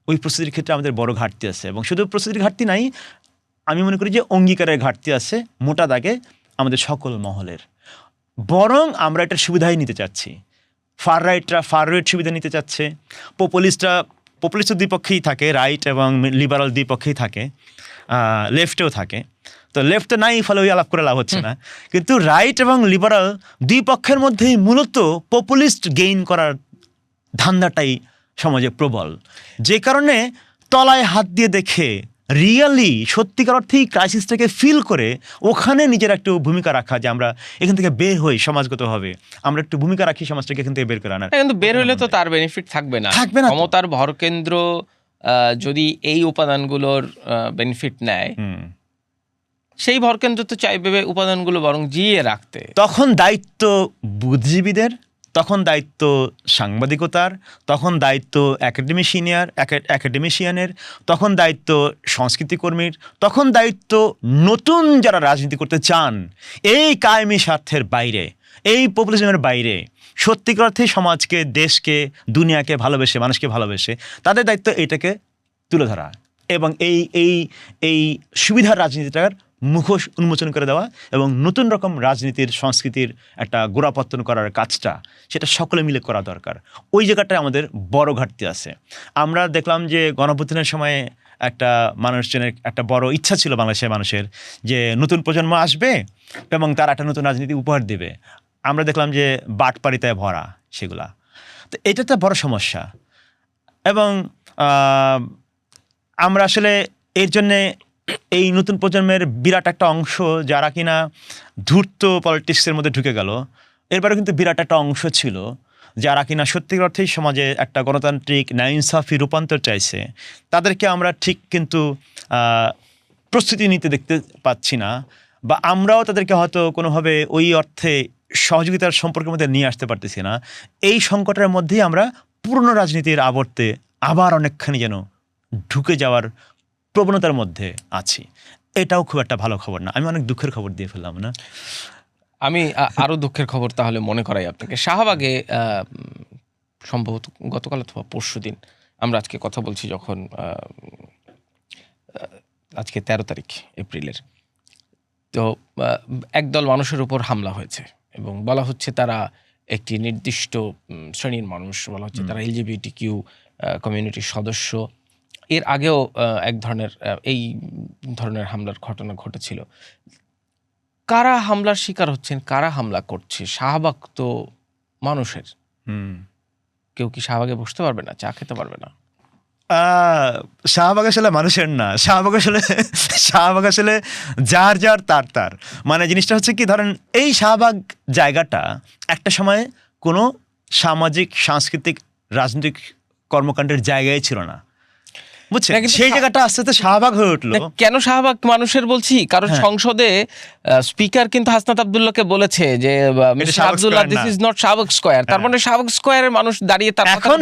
ওই প্রস্তুতির ক্ষেত্রে আমাদের বড় ঘাটতি আছে। এবং শুধু প্রস্তুতির ঘাটতি নাই, আমি মনে করি যে অঙ্গীকারের ঘাটতি আছে মোটা দাগে আমাদের সকল মহলের। বরং আমরা এটার সুবিধাই নিতে চাচ্ছি। ফার রাইটরা ফার রাইট সুবিধা নিতে চাচ্ছে, পপুলিস্ট দুই পক্ষেই থাকে, রাইট এবং লিবারাল দুই পক্ষেই থাকে, লেফটেও থাকে। তো লেফট তো নাই, ফলে ওই আলাপ করে লাভ হচ্ছে না। কিন্তু রাইট এবং লিবারাল দুই পক্ষের মধ্যেই মূলত পপুলিস্ট গেইন করার ধান্দাটাই সমাজে প্রবল, যে কারণে তলায় হাত দিয়ে দেখে রিয়েলি সত্যিকার অর্থেই ক্রাইসিসটাকে ফিল করে ওখানে নিজের একটু ভূমিকা রাখা, যে আমরা এখান থেকে বের হই সমাজগতভাবে, আমরা একটু ভূমিকা রাখি সমাজটাকে এখান থেকে বের করে আনার। কিন্তু বের হলে তো তার বেনিফিট থাকবে না। ক্ষমতার ভরকেন্দ্র যদি এই উপাদানগুলোর বেনিফিট নেয়, সেই ভরকেন্দ্র তো চাইবে উপাদানগুলো বরং জিয়ে রাখতে। তখন দায়িত্ব বুদ্ধিজীবীদের, তখন দায়িত্ব সাংবাদিকতার, তখন দায়িত্ব একাডেমিশিয়ানের, তখন দায়িত্ব সংস্কৃতি কর্মীর, তখন দায়িত্ব নতুন যারা রাজনীতি করতে চান এই কায়েমি স্বার্থের বাইরে, এই পপুলিজমের বাইরে, সত্যিকার অর্থে সমাজকে, দেশকে, দুনিয়াকে ভালোবেসে, মানুষকে ভালোবেসে, তাদের দায়িত্ব এইটাকে তুলে ধরা এবং এই সুবিধার রাজনীতিটার মুখোশ উন্মোচন করে দেওয়া এবং নতুন রকম রাজনীতির সংস্কৃতির একটা গোড়াপত্তন করার কাজটা, সেটা সকলে মিলে করা দরকার। ওই জায়গাটায় আমাদের বড় ঘাটতি আছে। আমরা দেখলাম যে গণঅভ্যুত্থানের সময় একটা মানুষজনের একটা বড় ইচ্ছা ছিল বাংলাদেশের মানুষের, যে নতুন প্রজন্ম আসবে এবং তারা একটা নতুন রাজনীতি উপহার দেবে। আমরা দেখলাম যে বাটপাড়িতায় ভরা সেগুলা। তো এটা একটা বড় সমস্যা। এবং আমরা আসলে এর জন্যে এই নতুন প্রজন্মের বিরাট একটা অংশ যারা কিনা ধূর্ত পলিটিক্সের মধ্যে ঢুকে গেল, এরপরে কিন্তু বিরাট একটা অংশ ছিল যারা কিনা সত্যিকার অর্থেই সমাজে একটা গণতান্ত্রিক ন্যায় ইনসাফি রূপান্তর চাইছে। তাদেরকে আমরা ঠিক কিন্তু প্রস্তুতি নিতে দেখতে পাচ্ছি না, বা আমরাও তাদেরকে হয়তো কোনোভাবে ওই অর্থে সহযোগিতার সম্পর্কের মধ্যে নিয়ে আসতে পারতেছি না। এই সংকটের মধ্যেই আমরা পুরনো রাজনীতির আবর্তে আবার অনেকখানি যেন ঢুকে যাওয়ার প্রবণতার মধ্যে আছি। এটাও খুব একটা ভালো খবর না। আমি অনেক দুঃখের খবর দিয়ে ফেললাম না? আমি আরো দুঃখের খবর তাহলে মনে করাই আপনাকে। শাহবাগে সম্ভবত গতকাল অথবা পরশুদিন, আমরা আজকে কথা বলছি যখন, আজকে 13 তারিখ এপ্রিলের, তো একদল মানুষের উপর হামলা হয়েছে এবং বলা হচ্ছে তারা একটি নির্দিষ্ট শ্রেণীর মানুষ, বলা হচ্ছে তারা LGBTQ কমিউনিটির সদস্য। এর আগেও এক ধরনের এই ধরনের হামলার ঘটনা ঘটেছিল। কারা হামলার শিকার হচ্ছেন, কারা হামলা করছে? শাহবাগ তো মানুষের, কেউ কি শাহবাগে বসতে পারবে না, চা খেতে পারবে না? শাহবাগ আসলে মানুষের না, শাহবাগ আসলে যার যার তার। মানে জিনিসটা হচ্ছে কি, ধরেন এই শাহবাগ জায়গাটা একটা সময় কোনো সামাজিক, সাংস্কৃতিক, রাজনৈতিক কর্মকাণ্ডের জায়গায় ছিল না, বুঝছেন? সেই জায়গাটা আস্তে আস্তে শাহবাগ হয়ে উঠলো। কেন শাহবাগ মানুষের বলছি? কারণ সংসদে স্পিকার কিন্তু হাসনাত আব্দুল্লাহকে বলেছে যে Abdullah, this is not Shahbag square. তার মানে শাহবাগ স্কয়ারের মানুষ দাঁড়িয়ে তার এখন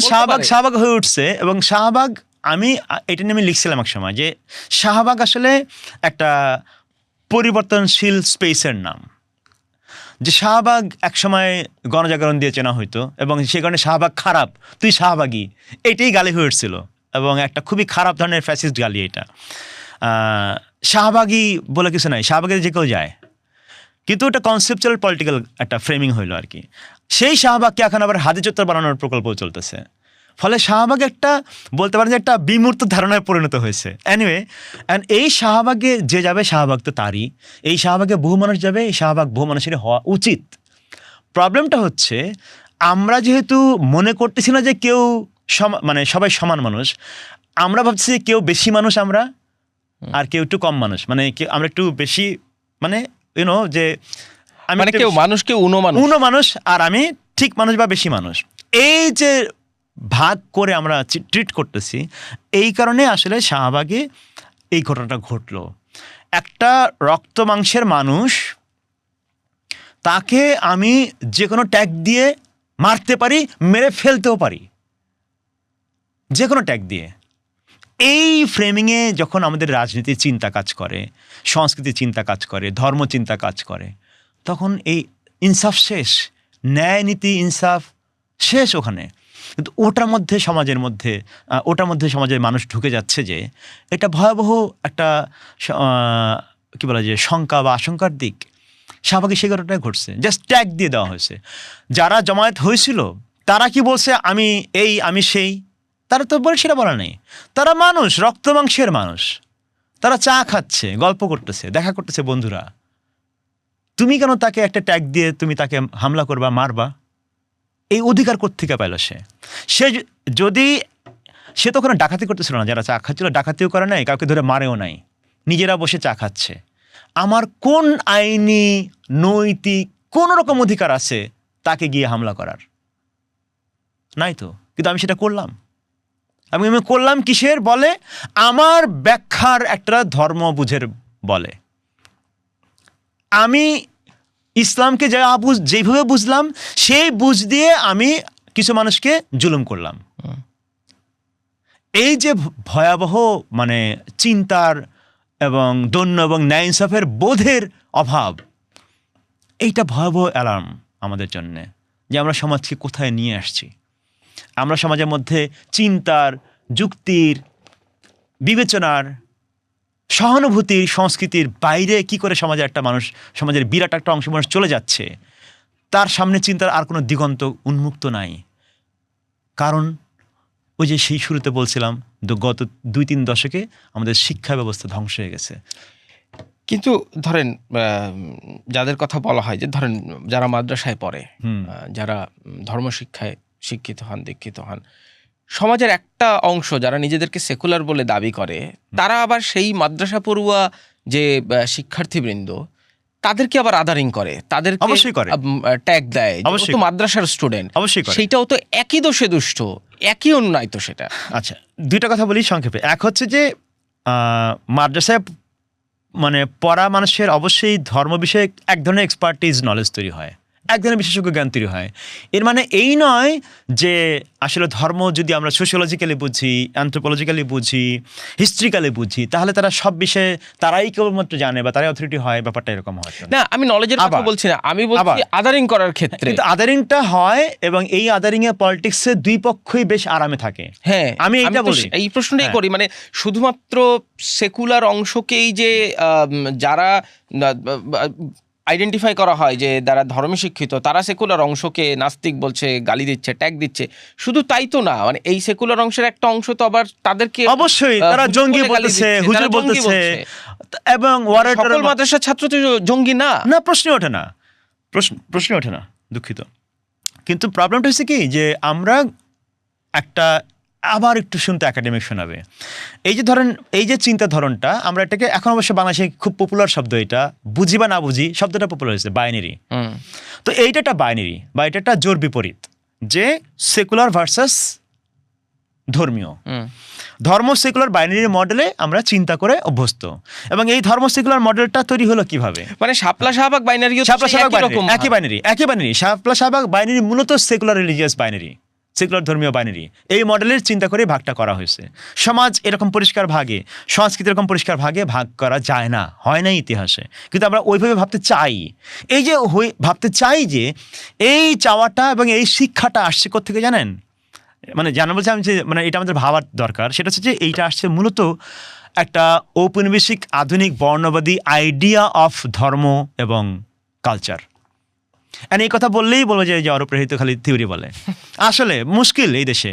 শাহবাগ হয়ে উঠছে। এবং শাহবাগ, আমি এটা নিয়ে লিখছিলাম এক সময় যে শাহবাগ আসলে একটা পরিবর্তনশীল স্পেসের নাম, যে শাহবাগ একসময় গণজাগরণ দিয়ে চেনা হইতো এবং সে কারণে শাহবাগ খারাপ, তুই শাহবাগী, এইটাই গালি হয়ে উঠছিল এবং একটা খুবই খারাপ ধরনের ফ্যাসিস্ট গালি এটা। শাহবাগী বলে কিছু নাই, শাহবাগে যে কেউ যায়, কিন্তু ওটা কনসেপচুয়াল পলিটিক্যাল একটা ফ্রেমিং হইলো আর কি। সেই শাহবাগকে এখন আবার হাতি চত্বর বানানোর প্রকল্প চলতেছে, ফলে শাহবাগ একটা বলতে পারেন যে একটা বিমূর্ত ধারণায় পরিণত হয়েছে। এনিওয়ে, অ্যান্ড এই শাহবাগে যে যাবে শাহবাগ তো তারই, এই শাহবাগে বহু মানুষ যাবে, এই শাহবাগ বহু মানুষেরই হওয়া উচিত। প্রবলেমটা হচ্ছে আমরা যেহেতু মনে করতেছি না যে কেউ মানে সবাই সমান মানুষ, আমরা ভাবছি যে কেউ বেশি মানুষ আমরা আর কেউ একটু কম মানুষ, মানে আমরা একটু বেশি মানে ইউনো যে আমি মানে কেউ মানুষ কেউ উনো মানুষ আর আমি ঠিক মানুষ বা বেশি মানুষ, এই যে ভাগ করে আমরা ট্রিট করতেছি, এই কারণে আসলে শাহবাগে এই ঘটনাটা ঘটলো। একটা রক্ত মাংসের মানুষ, তাকে আমি যে কোনো ট্যাগ দিয়ে মারতে পারি, মেরে ফেলতেও পারি, যে কোনো ট্যাগ দিয়ে। এই ফ্রেমিংয়ে যখন আমাদের রাজনীতির চিন্তা কাজ করে, সংস্কৃতির চিন্তা কাজ করে, ধর্ম চিন্তা কাজ করে, তখন এই ইনসাফ শেষ, ন্যায় নীতি ইনসাফ শেষ ওখানে। কিন্তু ওটার মধ্যে সমাজের মানুষ ঢুকে যাচ্ছে যে এটা ভয়াবহ একটা কী বলা যায় শঙ্কা বা আশঙ্কার দিক। শাহবাগে সেই ঘটনাটাই ঘটছে, জাস্ট ট্যাগ দিয়ে দেওয়া হয়েছে। যারা জমায়েত হয়েছিল তারা কি বলছে আমি এই আমি সেই, তারা তো বলে সেটা বলা নেই। তারা মানুষ, রক্ত মাংসের মানুষ, তারা চা খাচ্ছে, গল্প করতেছে, দেখা করতেছে বন্ধুরা। তুমি কেন তাকে একটা ট্যাগ দিয়ে তুমি তাকে হামলা করবা, মারবা? এই অধিকার কোত্থেকে পেল সে? যদি সে তো ওখানে ডাকাতি করতেছিল না, যারা চা খাচ্ছিল ডাকাতিও করে নাই, কাউকে ধরে মারেও নাই, নিজেরা বসে চা খাচ্ছে। আমার কোন আইনি নৈতিক কোন রকম অধিকার আছে তাকে গিয়ে হামলা করার? নাই তো। কিন্তু আমি সেটা করলাম। আমি করলাম কিসের বলে? আমার ব্যাখ্যার একটা ধর্ম বুঝের বলে। আমি ইসলামকে যেভাবে বুঝলাম সেই বুঝ দিয়ে আমি কিছু মানুষকে জুলুম করলাম। এই যে ভয়াবহ মানে চিন্তার এবং দন্য এবং ন্যায় ইনসাফের বোধের অভাব, এইটা ভয়াবহ অ্যালার্ম আমাদের জন্যে, যে আমরা সমাজকে কোথায় নিয়ে আসছি। আমরা সমাজের মধ্যে চিন্তার, যুক্তির, বিবেচনার, সহানুভূতির, সংস্কৃতির বাইরে কি করে সমাজের বিরাট একটা অংশ মানুষ চলে যাচ্ছে, তার সামনে চিন্তার আর কোনো দিগন্ত উন্মুক্ত নাই। কারণ ওই যে সেই শুরুতে বলছিলাম, গত 2-3 দশকে আমাদের শিক্ষা ব্যবস্থা ধ্বংস হয়ে গেছে। কিন্তু ধরেন যাদের কথা বলা হয় যে ধরেন যারা মাদ্রাসায় পড়ে, যারা ধর্মশিক্ষায় শিক্ষিত হন, দীক্ষিত হন, সমাজের একটা অংশ যারা নিজেদেরকে সেকুলার বলে দাবি করে, তারা আবার সেই মাদ্রাসা পড়ুয়া যে শিক্ষার্থীবৃন্দ তাদেরকে আবার আদারিং করে, তাদেরকে অবশ্যই করে, ট্যাগ দেয়, তো মাদ্রাসার স্টুডেন্ট। অবশ্যই সেইটাও তো একই দোষে দুষ্ট, একই অন্যায় তো সেটা। আচ্ছা, দুইটা কথা বলি সংক্ষেপে। এক হচ্ছে যে মাদ্রাসায় মানে পড়া মানুষের অবশ্যই ধর্ম বিষয়ে এক ধরনের এক্সপার্টিজ নলেজ তৈরি হয়, এক ধরনের বিশেষজ্ঞ জ্ঞান তৈরি হয়। এর মানে এই নয় যে আসলে ধর্ম যদি আমরা সোশিওলজিক্যালি বুঝি, অ্যানথ্রোপোলজিক্যালি বুঝি, হিস্ট্রিক্যালি বুঝি, তাহলে তারা সব বিষয়ে তারাই কেবলমাত্র জানে বা তারাই অথরিটি হয়, ব্যাপারটা এরকম হয় না। আমি নলেজের কথা বলছি না, আমি বলছি আদারিং করার ক্ষেত্রে। কিন্তু আদারিংটা হয় এবং এই আদারিং এ পলিটিক্সে দুই পক্ষই বেশ আরামে থাকে। হ্যাঁ, আমি এইটা বলি, এই প্রশ্নটাই করি, মানে শুধুমাত্র সেকুলার অংশকেই যে যারা আইডেন্টিফাই করা হয় যে যারা ধর্মে শিক্ষিত তারা সেকুলার অংশকে নাস্তিক বলছে, গালি দিচ্ছে, ট্যাগ দিচ্ছে, শুধু তাই তো না, মানে এই সেকুলার অংশের একটা অংশ তো আবার তাদেরকে অবশ্যই তারা জঙ্গি বলতেছে, হুজুর বলতেছে, এবং সকল মাদ্রাসার ছাত্র তো জঙ্গি না। না, প্রশ্ন ওঠে না, প্রশ্ন ওঠে না, দুঃখিত। কিন্তু প্রবলেমটা হচ্ছে কি যে আমরা একটা আবার একটু শুনতে একাডেমিক শোনাবে। এই যে ধরেন এই যে চিন্তা ধরনটা, আমরা এটাকে এখন অবশ্য বাংলাদেশে খুব পপুলার শব্দ, এটা বুঝি বা না বুঝি শব্দটা পপুলার হয়েছে, বাইনারি। তো এইটা একটা বাইনারি বা এটা একটা জোর বিপরীত, যে সেকুলার ভার্সাস ধর্মীয়। ধর্ম সেকুলার বাইনারি মডেলে আমরা চিন্তা করে অভ্যস্ত, এবং এই ধর্ম সেকুলার মডেলটা তৈরি হলো কিভাবে? মানে শাপলা শাহবাগ বাইনারি, একই বাইনারি। শাপলা শাহবাগ বাইনারি মূলত সেকুলার রিলিজিয়াস বাইনারি। সেকুলার ধর্মীয় বাইনারি, এই মডেলের চিন্তা করে ভাগটা করা হয়েছে। সমাজ এরকম পরিষ্কার ভাগে, সংস্কৃতি এরকম পরিষ্কার ভাগে ভাগ করা যায় না, হয় না ইতিহাসে, কিন্তু আমরা ওইভাবে ভাবতে চাই। এই যে ভাবতে চাই যে এই চাওয়াটা এবং এই শিক্ষাটা আসছে কোত্থেকে জানেন? মানে জানা বলছে আমি যে মানে এটা আমাদের ভাবার দরকার, সেটা হচ্ছে যে এইটা আসছে মূলত একটা ঔপনিবেশিক আধুনিক বর্ণবাদী আইডিয়া অফ ধর্ম এবং কালচার। এই কথা বললেই বলবো যে অরপ্রেরিত খালি থিওরি বলে। আসলে মুশকিল এই দেশে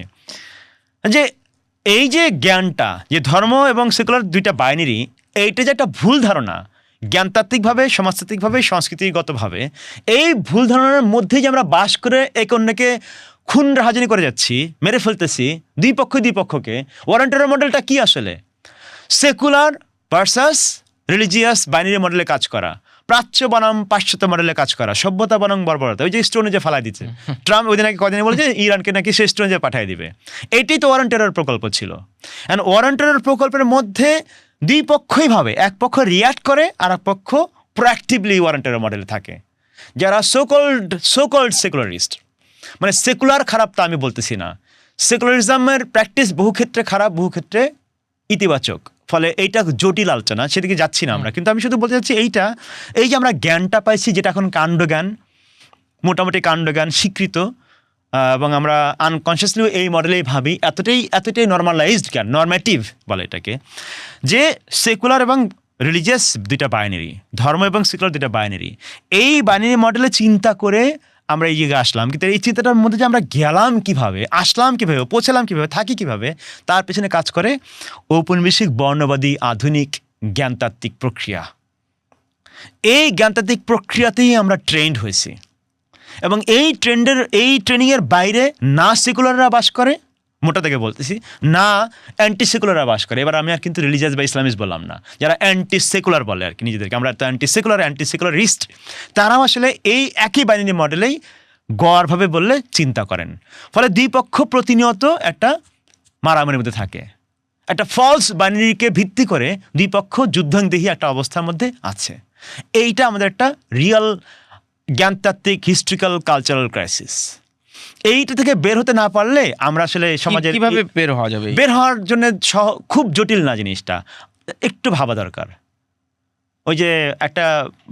যে এই যে জ্ঞানটা, যে ধর্ম এবং সেকুলার দুইটা বাইনারি, এইটা যে একটা ভুল ধারণা জ্ঞানতাত্ত্বিকভাবে, সমাজতাত্ত্বিকভাবে, সংস্কৃতিগতভাবে, এই ভুল ধারণার মধ্যেই যে আমরা বাস করে একে অন্যকে খুন রাহাজানি করে যাচ্ছি, মেরে ফেলতেছি দুই পক্ষকে। ওয়ারেন্টের মডেলটা কি আসলে? সেকুলার ভার্সাস রিলিজিয়াস বাইনারি মডেলে কাজ করা, প্রাচ্য বনাম পাশ্চাত্য মডেলে কাজ করা, সভ্যতা বনাম বর্বরতা। ওই যে স্টোনে যে ফালাই দিচ্ছে ট্রাম্প, ওই দিন নাকি কদিন বলেছে ইরানকে নাকি সে স্টোনে যে পাঠিয়ে দিবে। এটাই তো ওয়ার অন টেরর প্রকল্প ছিল। অ্যান্ড ওয়ার অন টেরর প্রকল্পের মধ্যে দুই পক্ষই ভাবে, এক পক্ষ রিয়াক্ট করে আর এক পক্ষ প্রোঅ্যাক্টিভলি ওয়ার অন টেরর মডেলে থাকে। যারা সোকল্ড সেকুলারিস্ট, মানে সেকুলার খারাপ তা আমি বলতেছি না, সেকুলারিজমের প্র্যাকটিস বহু ক্ষেত্রে খারাপ, বহু ক্ষেত্রে ইতিবাচক, ফলে এইটা জটিল আলোচনা, সেদিকে যাচ্ছি না আমরা। কিন্তু আমি শুধু বলতে চাচ্ছি এই যে আমরা জ্ঞানটা পাইছি, যেটা এখন কাণ্ডজ্ঞান, মোটামুটি কাণ্ডজ্ঞান স্বীকৃত, এবং আমরা আনকনসিয়াসলি এই মডেলেই ভাবি, এতটাই নর্মালাইজড জ্ঞান, নর্মেটিভ বলে এটাকে, যে সেকুলার এবং রিলিজিয়াস দুইটা বাইনারি, ধর্ম এবং সেকুলার দুইটা বাইনারি, এই বাইনারি মডেলে চিন্তা করে আমরা এই জায়গায় আসলাম। কিন্তু এই চিন্তাটার মধ্যে যে আমরা গেলাম কীভাবে, আসলাম কীভাবে, পৌঁছালাম কীভাবে, থাকি কীভাবে, তার পেছনে কাজ করে ঔপনিবেশিক বর্ণবাদী আধুনিক জ্ঞানতাত্ত্বিক প্রক্রিয়া। এই জ্ঞানতাত্ত্বিক প্রক্রিয়াতেই আমরা ট্রেন্ড হয়েছি, এবং এই ট্রেনিংয়ের বাইরে না সেকুলাররা বাস করে, মোটা থেকে বলতেছি, না অ্যান্টি সেকুলাররা বাস করে। এবার আমি আর কিন্তু রিলিজিয়াস বা ইসলামিস্ট বললাম না, যারা অ্যান্টি সেকুলার বলে আর কি নিজেদেরকে, আমরা তো অ্যান্টি সেকুলারিস্ট, তারাও আসলে এই একই বাইনারি মডেলেই গড়ভাবে বললে চিন্তা করেন। ফলে দুই পক্ষ প্রতিনিয়ত একটা মারামারির মধ্যে থাকে, একটা ফলস বাইনারিকে ভিত্তি করে দুই পক্ষ যুদ্ধাংদেহী একটা অবস্থার মধ্যে আছে। এইটা আমাদের একটা রিয়েল জ্ঞানতাত্ত্বিক হিস্ট্রিক্যাল কালচারাল ক্রাইসিস। এইটা থেকে বের হতে না পারলে আমরা আসলে সমাজের কিভাবে বের হওয়া যাবে? বের হওয়ার জন্য খুব জটিল না জিনিসটা, একটু ভাবা দরকার। ওই যে একটা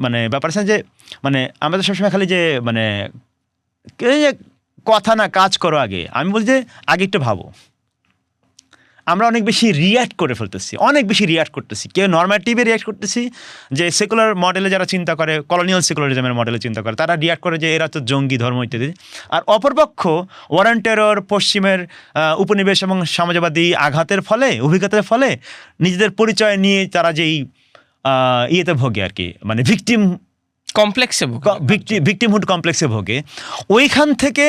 মানে ব্যাপার আছে যে মানে আমাদের সবসময় খালি যে মানে কথা না, কাজ করো আগে। আমি বলি যে আগে একটু ভাবো। আমরা অনেক বেশি রিয়্যাক্ট করতেছি, কেউ নর্মেটিভে রিয়্যাক্ট করতেছি, যে সেকুলার মডেলে যারা চিন্তা করে, কলোনিয়াল সেকুলারিজমের মডেলে চিন্তা করে, তারা রিয়্যাক্ট করে যে এরা তো জঙ্গি ধর্ম ইত্যাদি। আর অপরপক্ষ ওয়ার অন টেরর, পশ্চিমের উপনিবেশ এবং সমাজবাদী আঘাতের ফলে, অভিজ্ঞতার ফলে নিজেদের পরিচয় নিয়ে তারা যেই ইয়েতে ভোগে আর কি, মানে ভিকটিমহুড কমপ্লেক্সে ভোগে, ওইখান থেকে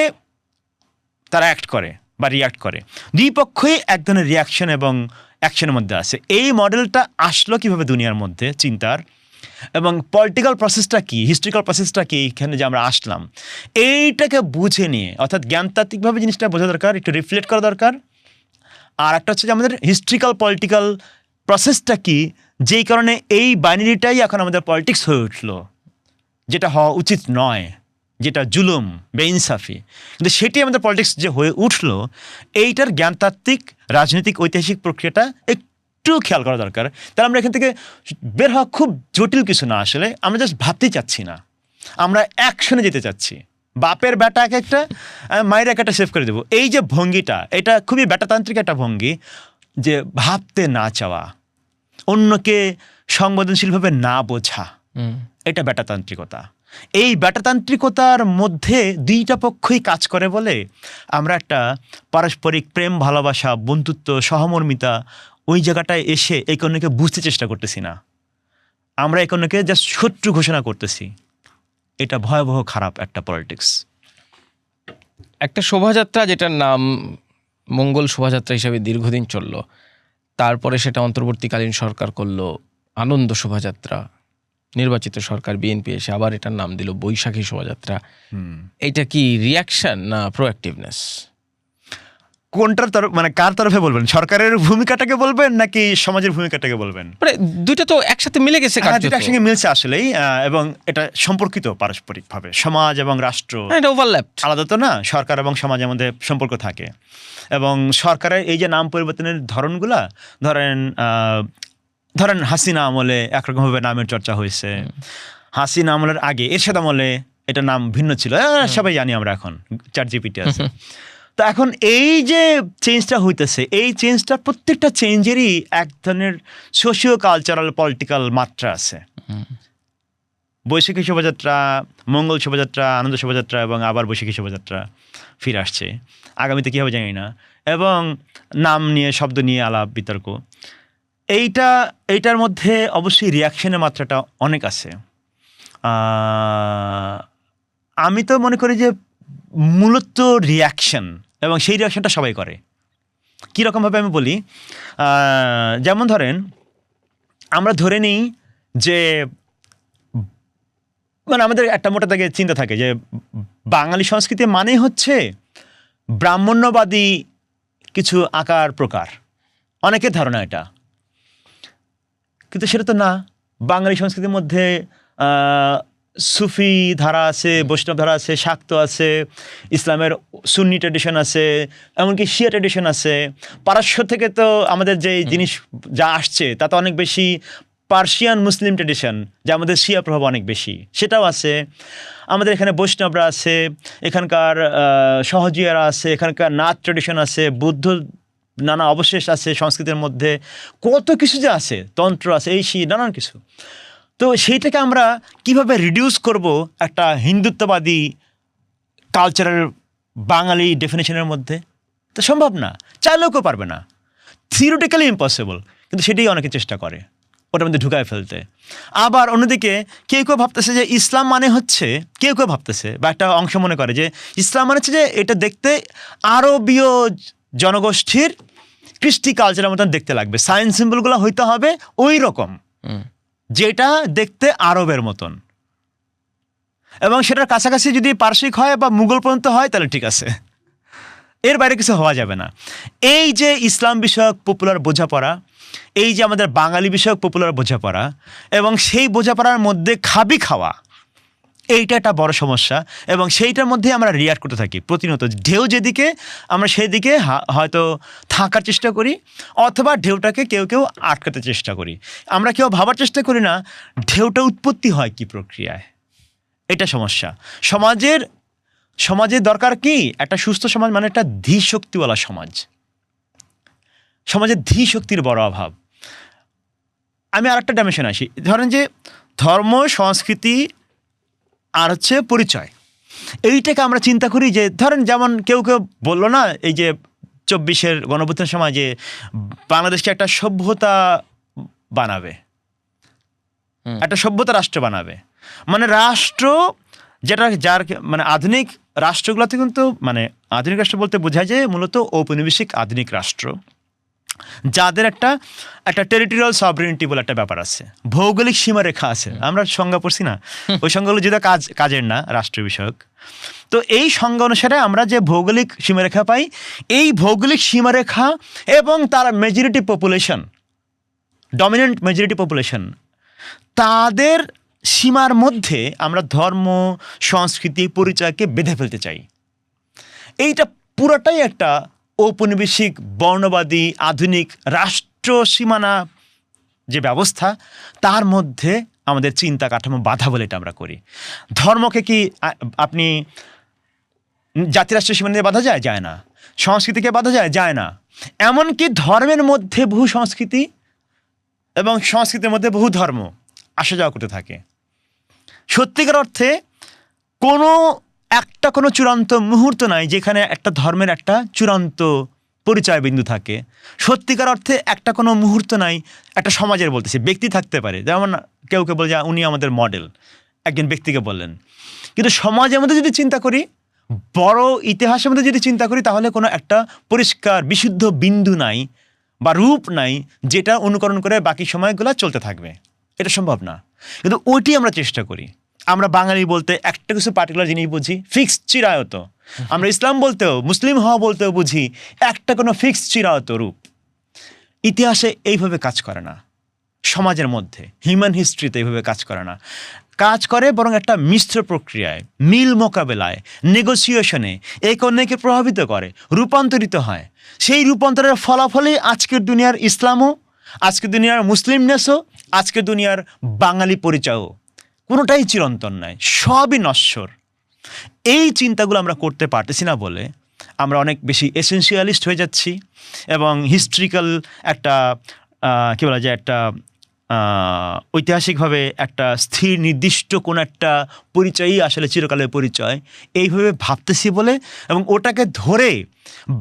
তারা অ্যাক্ট করে বা রিয়াক্ট করে। দুই পক্ষই এক ধরনের রিয়াকশন এবং অ্যাকশনের মধ্যে আছে। এই মডেলটা আসলো কিভাবে দুনিয়ার মধ্যে চিন্তার, এবং পলিটিক্যাল প্রসেসটা কি, হিস্ট্রিক্যাল প্রসেসটা কি, এইখানে যে আমরা আসলাম, এইটাকে বুঝে নিয়ে, অর্থাৎ জ্ঞানতাত্ত্বিকভাবে জিনিসটা বোঝা দরকার, একটু রিফ্লেক্ট করা দরকার। আর একটা হচ্ছে যে আমাদের হিস্ট্রিক্যাল পলিটিক্যাল প্রসেসটা কি, যেই কারণে এই বাইনারিটাই এখন আমাদের পলিটিক্স হয়ে উঠলো, যেটা হওয়া উচিত নয়, যেটা জুলুম, বেইনসাফি, কিন্তু সেটি আমাদের পলিটিক্স যে হয়ে উঠলো, এইটার জ্ঞানতাত্ত্বিক, রাজনৈতিক, ঐতিহাসিক প্রক্রিয়াটা একটু খেয়াল করা দরকার। তাহলে আমরা এখান থেকে বের হওয়া খুব জটিল কিছু না, আসলে আমরা জাস্ট ভাবতেই চাচ্ছি না, আমরা অ্যাকশনে যেতে চাচ্ছি। বাপের বেটা এক একটা, মায়ের এক একটা সেভ করে দেবো, এই যে ভঙ্গিটা, এটা খুবই বেটাতান্ত্রিক একটা ভঙ্গি, যে ভাবতে না চাওয়া, অন্যকে সংবেদনশীলভাবে না বোঝা, এটা বেটাতান্ত্রিকতা। এই বেটাতান্ত্রিকতার মধ্যে দুইটা পক্ষই কাজ করে বলে আমরা একটা পারস্পরিক প্রেম, ভালোবাসা, বন্ধুত্ব, সহমর্মিতা, ওই জায়গাটায় এসে এই অন্যকে বুঝতে চেষ্টা করতেছি না, আমরা এই অন্যকে জাস্ট শত্রু ঘোষণা করতেছি। এটা ভয়াবহ খারাপ একটা পলিটিক্স। একটা শোভাযাত্রা, যেটার নাম মঙ্গল শোভাযাত্রা হিসাবে দীর্ঘদিন চলল, তারপরে সেটা অন্তর্বর্তীকালীন সরকার করলো আনন্দ শোভাযাত্রা, নির্বাচিত সরকার বিএনপি এসে আবার এটার নাম দিল বৈশাখী শোভাযাত্রা। এইটা কি রিয়াকশন না প্রোঅ্যাক্টিভনেস? কোনটার তরফ মানে কার তরফে বলবেন, সরকারের ভূমিকাটাকে বলবেন নাকি সমাজের ভূমিকাটাকে বলবেন? মানে দুইটা তো একসাথে মিলে গেছে, হ্যাঁ, দুটো একসঙ্গে মিলছে আসলেই, এবং এটা সম্পর্কিত পারস্পরিকভাবে। সমাজ এবং রাষ্ট্র এটা ওভারল্যাপ, আলাদা তো না, সরকার এবং সমাজের মধ্যে সম্পর্ক থাকে। এবং সরকারের এই যে নাম পরিবর্তনের ধরনগুলা, ধরেন হাসিনা আমলে একরকমভাবে নামের চর্চা হয়েছে, হাসিনা আমলের আগে এরশাদ আমলে এটা নাম ভিন্ন ছিল, সবাই জানি আমরা, এখন ChatGPT আছে। তো এখন এই যে চেঞ্জটা হইতেছে, এই চেঞ্জটা প্রত্যেকটা চেঞ্জেরই এক ধরনের সোশিও কালচারাল পলিটিক্যাল মাত্রা আছে। বৈশাখী শোভাযাত্রা, মঙ্গল শোভাযাত্রা, আনন্দ শোভাযাত্রা, এবং আবার বৈশাখী শোভাযাত্রা ফিরে আসছে, আগামীতে কী হবে জানি না। এবং নাম নিয়ে, শব্দ নিয়ে আলাপ বিতর্ক, এইটার মধ্যে অবশ্যই রিয়াকশনের মাত্রাটা অনেক আছে। আমি তো মনে করি যে মূলত রিয়াকশন, এবং সেই রিয়াকশনটা সবাই করে। কীরকমভাবে আমি বলি, যেমন ধরেন আমরা ধরে নিই যে মানে আমাদের একটা মোটা দাগে চিন্তা থাকে যে বাঙালি সংস্কৃতি মানে হচ্ছে ব্রাহ্মণ্যবাদী কিছু আকার প্রকার, অনেকের ধারণা এটা, কিন্তু সেটা তো না। বাঙালি সংস্কৃতির মধ্যে সুফি ধারা আছে, বৈষ্ণব ধারা আছে, শাক্ত আছে, ইসলামের সুন্নি ট্র্যাডিশন আছে, এমনকি শিয়া ট্র্যাডিশন আছে। পারস্য থেকে তো আমাদের যে জিনিস যা আসছে তা তো অনেক বেশি পার্সিয়ান মুসলিম ট্র্যাডিশন, যা আমাদের শিয়া প্রভাব অনেক বেশি, সেটাও আছে। আমাদের এখানে বৈষ্ণবরা আছে, এখানকার সহজিয়ারা আছে, এখানকার নাচ ট্র্যাডিশন আছে, বুদ্ধ নানা অবশেষ আছে সংস্কৃতির মধ্যে, কত কিছু যে আছে, তন্ত্র আছে, এই সেই নানান কিছু। তো সেইটাকে আমরা কিভাবে রিডিউস করব একটা হিন্দুত্ববাদী কালচারাল বাঙালি ডেফিনেশনের মধ্যে? তো সম্ভব না, চাইলেও কেউ পারবে না, থিওরিটিক্যালি ইম্পসিবল, কিন্তু সেটাই অনেকে চেষ্টা করে ওটার মধ্যে ঢুকায় ফেলতে। আবার অন্যদিকে কেউ কেউ ভাবতেছে যে ইসলাম মানে হচ্ছে, কেউ ভাবতেছে বা একটা অংশ মনে করে যে ইসলাম মানে হচ্ছে যে এটা দেখতে আরবীয় জনগোষ্ঠীর কৃষ্টি কালচারের মতন দেখতে লাগবে, সায়েন্স সিম্বলগুলো হইতে হবে ওই রকম যেটা দেখতে আরবের মতন, এবং সেটার কাছাকাছি যদি পার্শ্বিক হয় বা মুঘল পর্যন্ত হয় তাহলে ঠিক আছে, এর বাইরে কিছু হওয়া যাবে না। এই যে ইসলাম বিষয়ক পপুলার বোঝাপড়া, এই যে আমাদের বাঙালি বিষয়ক পপুলার বোঝাপড়া, এবং সেই বোঝাপড়ার মধ্যে খাবি খাওয়া, এইটা একটা বড় সমস্যা। এবং সেইটার মধ্যে আমরা রিয়াক্ট করতে থাকি প্রতিনিয়ত। ঢেউ যেদিকে, আমরা সেই দিকে হয়তো থাকার চেষ্টা করি, অথবা ঢেউটাকে কেউ আটকাতে চেষ্টা করি। আমরা কেউ ভাবার চেষ্টা করি না ঢেউটা উৎপত্তি হয় কি প্রক্রিয়ায়। এটা সমস্যা। সমাজের দরকার কি? একটা সুস্থ সমাজ মানে একটা ধী শক্তিওয়ালা সমাজ। সমাজের ধী শক্তির বড় অভাব। আমি আর একটা ডাইমেনশন আসি, ধরেন যে ধর্ম, সংস্কৃতি আর হচ্ছে পরিচয়, এইটাকে আমরা চিন্তা করি যে ধরেন যেমন কেউ বললো না এই যে 24-এর গণঅভ্যুত্থানের সময় যে বাংলাদেশকে একটা সভ্যতা বানাবে, একটা সভ্যতা রাষ্ট্র বানাবে, মানে রাষ্ট্র যেটা যার মানে আধুনিক রাষ্ট্রগুলোতে কিন্তু মানে আধুনিক রাষ্ট্র বলতে বোঝায় যে মূলত ঔপনিবেশিক আধুনিক রাষ্ট্র, যাদের একটা টেরিটোরিয়াল সভরেনিটি বলে একটা ব্যাপার আছে, ভৌগোলিক সীমারেখা আছে। আমরা সংজ্ঞা পড়ছি না, ওই সংজ্ঞাগুলো যেটা কাজের না, রাষ্ট্র বিষয়ক। তো এই সংজ্ঞা অনুসারে আমরা যে ভৌগোলিক সীমারেখা পাই, এই ভৌগোলিক সীমারেখা এবং তার majority population, dominant majority population, তাদের সীমার মধ্যে আমরা ধর্ম, সংস্কৃতি, পরিচয়কে বেঁধে ফেলতে চাই। এইটা পুরোটাই একটা ঔপনিবেশিক বর্ণবাদী আধুনিক রাষ্ট্র সীমানা যে ব্যবস্থা, তার মধ্যে আমাদের চিন্তা কাঠামো বাধা বলে এটা আমরা করি। ধর্মকে কি আপনি জাতিরাষ্ট্র সীমানা দিয়ে বাধা যায়? যায় না। সংস্কৃতিকে বাধা যায়? যায় না। এমনকি ধর্মের মধ্যে বহু সংস্কৃতি এবং সংস্কৃতির মধ্যে বহু ধর্ম আসা যাওয়া করতে থাকে। সত্যিকার অর্থে কোনো চূড়ান্ত মুহূর্ত নাই যেখানে একটা ধর্মের একটা চূড়ান্ত পরিচয় বিন্দু থাকে। সত্যিকার অর্থে একটা কোনো মুহূর্ত নাই একটা সমাজের, বলতেছি ব্যক্তি থাকতে পারে, যেমন কেউ বলে যে উনি আমাদের মডেল, একজন ব্যক্তিকে বললেন, কিন্তু সমাজের মধ্যে যদি চিন্তা করি, বড় ইতিহাসের মধ্যে যদি চিন্তা করি, তাহলে কোনো একটা পরিষ্কার বিশুদ্ধ বিন্দু নাই বা রূপ নাই যেটা অনুকরণ করে বাকি সময়গুলো চলতে থাকবে। এটা সম্ভব না, কিন্তু ওইটি আমরা চেষ্টা করি। আমরা বাঙালি বলতে একটা কিছু পার্টিকুলার জিনিস বুঝি, ফিক্সড চিরায়ত। আমরা ইসলাম বলতেও, মুসলিম হওয়া বলতেও বুঝি একটা কোনো ফিক্সড চিরায়ত রূপ। ইতিহাসে এইভাবে কাজ করে না, সমাজের মধ্যে হিউম্যান হিস্ট্রিতে এইভাবে কাজ করে না। কাজ করে বরং একটা মিশ্র প্রক্রিয়ায়, মিল মোকাবেলায়, নেগোসিয়েশনে একে অন্যকে প্রভাবিত করে, রূপান্তরিত হয়। সেই রূপান্তরের ফলাফলই আজকের দুনিয়ার ইসলামও, আজকের দুনিয়ার মুসলিমনেসও, আজকের দুনিয়ার বাঙালি পরিচয়ও। কোনোটাই চিরন্তন নয়, সবই নশ্বর। এই চিন্তাগুলো আমরা করতে পারতেছি না বলে আমরা অনেক বেশি এসেনশিয়ালিস্ট হয়ে যাচ্ছি এবং হিস্ট্রিক্যাল একটা কী বলা যায়, একটা ঐতিহাসিকভাবে একটা স্থির নির্দিষ্ট কোনো একটা পরিচয়ই আসলে চিরকালের পরিচয় এইভাবে ভাবতেছি বলে, এবং ওটাকে ধরে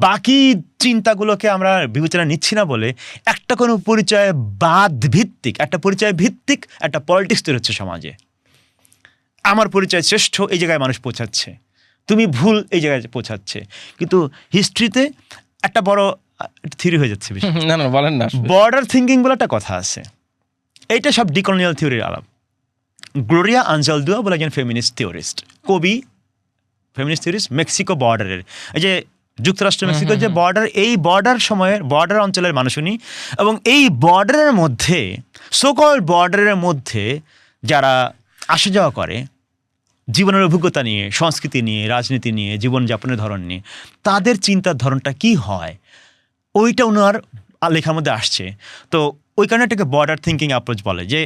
বাকি চিন্তাগুলোকে আমরা বিবেচনা নিচ্ছি না বলে একটা কোনো পরিচয় বাদ ভিত্তিক, একটা পরিচয় ভিত্তিক একটা পলিটিক্স তৈরি হচ্ছে সমাজে। আমার পরিচয় শ্রেষ্ঠ, এই জায়গায় মানুষ পৌঁছাচ্ছে, তুমি ভুল, এই জায়গায় পৌঁছাচ্ছে। কিন্তু হিস্ট্রিতে একটা বড় থিওরি হয়ে যাচ্ছে, না না বলেন না, বর্ডার থিঙ্কিং বলে একটা কথা আছে। এইটা সব ডিকলোনিয়াল থিওরির আলাপ। গ্লোরিয়া আনজালদুয়া বলে একজন ফেমিনিস্ট থিওরিস্ট, কবি, ফেমিনিস্ট থিওরিস্ট, মেক্সিকো বর্ডারের, এই যে যুক্তরাষ্ট্র মেক্সিকোর যে বর্ডার, এই বর্ডার সময়ের বর্ডার অঞ্চলের মানুষ উনি। এবং এই বর্ডারের মধ্যে, সোকল বর্ডারের মধ্যে যারা আসা যাওয়া করে জীবনের অভিজ্ঞতা নিয়ে, সংস্কৃতি নিয়ে, রাজনীতি নিয়ে, জীবনযাপনের ধরন নিয়ে, তাদের চিন্তার ধরনটা কি হয়, ওইটা ওনার লেখার মধ্যে আসছে। তো ওই কারণে এটাকে বর্ডার থিঙ্কিং অ্যাপ্রোচ বলে। যে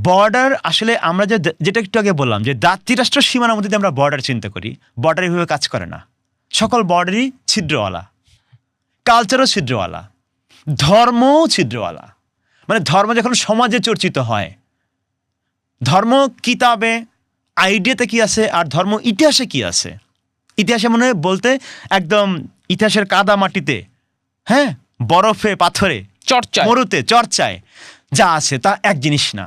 বর্ডার আসলে আমরা যেটা একটু আগে বললাম, যে জাতিরাষ্ট্র সীমানার মধ্যে আমরা বর্ডার চিন্তা করি, বর্ডার এইভাবে কাজ করে না। সকল বর্ডারই ছিদ্রওয়ালা, কালচারও ছিদ্রওয়ালা, ধর্মও ছিদ্রওয়ালা। মানে ধর্ম যখন সমাজে চর্চিত হয়, ধর্ম কিতাবে আইডিয়াতে কি আছে আর ধর্ম ইতিহাসে কি আছে, ইতিহাসে মনে হয় বলতে একদম ইতিহাসের কাদা মাটিতে, হ্যাঁ, বরফে পাথরে, চর্চা, মরুতে, চর্চায় যা আছে তা এক জিনিস না।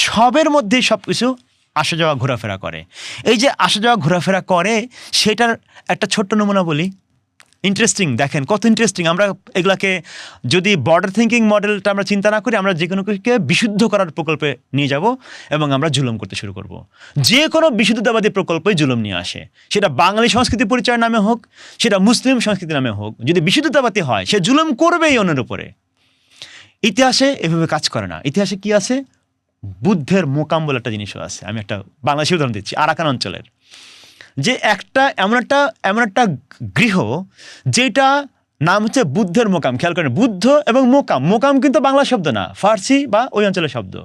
সবের মধ্যেই সব কিছু আসা যাওয়া ঘোরাফেরা করে। এই যে আসা যাওয়া ঘোরাফেরা করে, সেটার একটা ছোট্ট নমুনা বলি। ইন্টারেস্টিং, দেখেন কত ইন্টারেস্টিং। আমরা এগুলাকে যদি বর্ডার থিঙ্কিং মডেলটা আমরা চিন্তা না করি, আমরা যে কোনো কিছুকে বিশুদ্ধ করার প্রকল্পে নিয়ে যাব এবং আমরা জুলুম করতে শুরু করব। যে কোনো বিশুদ্ধতাবাদী প্রকল্পই জুলুম নিয়ে আসে, সেটা বাঙালি সংস্কৃতি পরিচয়ের নামে হোক, সেটা মুসলিম সংস্কৃতির নামে হোক। যদি বিশুদ্ধতাবাদী হয়, সে জুলুম করবেই অন্যের উপরে। ইতিহাসে এভাবে কাজ করে না। ইতিহাসে কি আছে? বুদ্ধের মোকাম বলে একটা জিনিসও আছে। আমি একটা বাংলাদেশি উদাহরণ দিচ্ছি, আরাকান অঞ্চলের, যে এমন একটা গৃহ যেটা নাম হচ্ছে বুদ্ধের মোকাম। খেয়াল করেন, বুদ্ধ এবং মোকাম, মোকাম কিন্তু বাংলা শব্দ না, ফার্সি বা ওই অঞ্চলের শব্দ।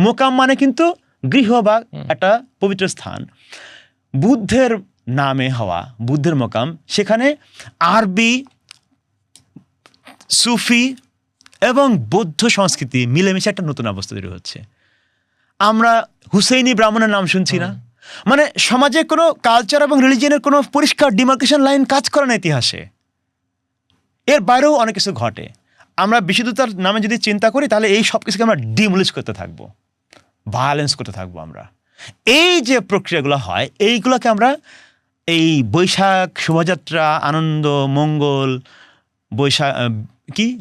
মোকাম মানে কিন্তু গৃহ বা একটা পবিত্র স্থান। বুদ্ধের নামে হওয়া বুদ্ধের মোকাম, সেখানে আরবি, সুফি এবং বৌদ্ধ সংস্কৃতি মিলেমিশে একটা নতুন অবস্থা তৈরি হচ্ছে। আমরা হুসেইনি ব্রাহ্মণের নাম শুনছি না। মানে সমাজে কোনো কালচার এবং রিলিজিয়নের কোনো পরিষ্কার ডিমার্কেশন লাইন কাজ করে না ইতিহাসে। এর বাইরেও অনেক কিছু ঘটে। আমরা বিশুদ্ধতার নামে যদি চিন্তা করি, তাহলে এই সব কিছুকে আমরা ডিমোলিশ করতে থাকবো, ভায়োলেন্স করতে থাকবো আমরা। এই যে প্রক্রিয়াগুলো হয়, এইগুলোকে আমরা এই বৈশাখ, শোভাযাত্রা, আনন্দ, মঙ্গল,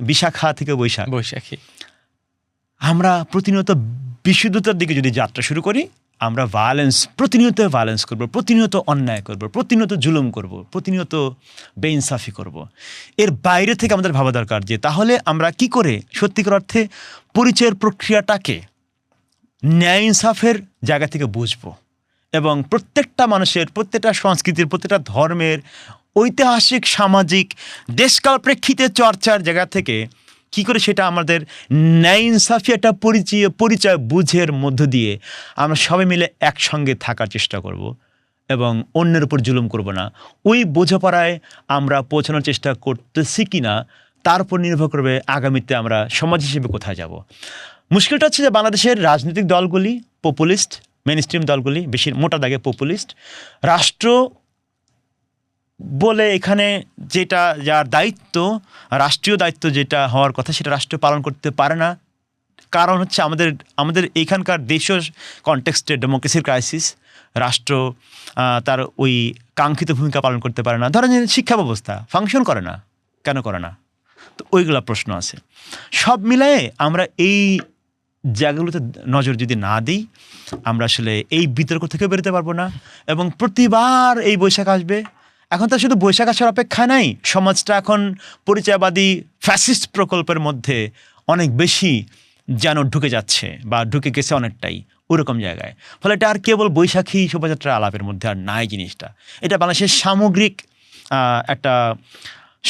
বিশাখা থেকে বৈশাখী, আমরা প্রতিনিয়ত বিশুদ্ধতার দিকে যদি যাত্রা শুরু করি, আমরা প্রতিনিয়ত ভায়োলেন্স করব, প্রতিনিয়ত অন্যায় করব, প্রতিনিয়ত জুলুম করব, প্রতিনিয়ত বেইনসাফি করব। এর বাইরে থেকে আমাদের ভাবা দরকার যে তাহলে আমরা কি করে সত্যিকার অর্থে পরিচয়ের প্রক্রিয়াটাকে ন্যায় ইনসাফের জায়গা থেকে বুঝবো, এবং প্রত্যেকটা মানুষের, প্রত্যেকটা সংস্কৃতির, প্রত্যেকটা ধর্মের ঐতিহাসিক, সামাজিক, দেশকাল প্রেক্ষিতে চর্চার জায়গা থেকে কি করে সেটা আমাদের ন্যায় ইনসাফি একটা পরিচয় বুঝের মধ্য দিয়ে আমরা সবাই মিলে একসঙ্গে থাকার চেষ্টা করব এবং অন্যের উপর জুলুম করব না। ওই বোঝাপড়ায় আমরা পৌঁছানোর চেষ্টা করতেছি কি না, তার উপর নির্ভর করবে আগামীতে আমরা সমাজ হিসেবে কোথায় যাব। মুশকিলটা হচ্ছে যে বাংলাদেশের রাজনৈতিক দলগুলি পপুলিস্ট, মেইনস্ট্রিম দলগুলি বেশি মোটা দাগে পপুলিস্ট। রাষ্ট্র বলে এখানে যেটা, যার দায়িত্ব, রাষ্ট্রীয় দায়িত্ব যেটা হওয়ার কথা, সেটা রাষ্ট্র পালন করতে পারে না। কারণ হচ্ছে আমাদের এইখানকার দেশীয় কনটেক্সটে ডেমোক্রেসির ক্রাইসিস। রাষ্ট্র তার ওই কাঙ্ক্ষিত ভূমিকা পালন করতে পারে না। ধরেন শিক্ষা ব্যবস্থা ফাংশন করে না, কেন করে না? তো ওইগুলা প্রশ্ন আছে। সব মিলায়ে আমরা এই জায়গাগুলোতে নজর যদি না দিই, আমরা আসলে এই বিতর্ক থেকে বেরোতে পারবো না। এবং প্রতিবার এই বৈশাখ আসবে, এখন তো শুধু বৈশাখ আসার অপেক্ষা নাই, সমাজটা এখন পরিচয়বাদী ফ্যাসিস্ট প্রকল্পের মধ্যে অনেক বেশি যেন ঢুকে যাচ্ছে বা ঢুকে গেছে অনেকটাই ওরকম জায়গায়। ফলে এটা আর কেবল বৈশাখী শোভাযাত্রার আলাপের মধ্যে আর নাই জিনিসটা, এটা বাংলাদেশের সামগ্রিক একটা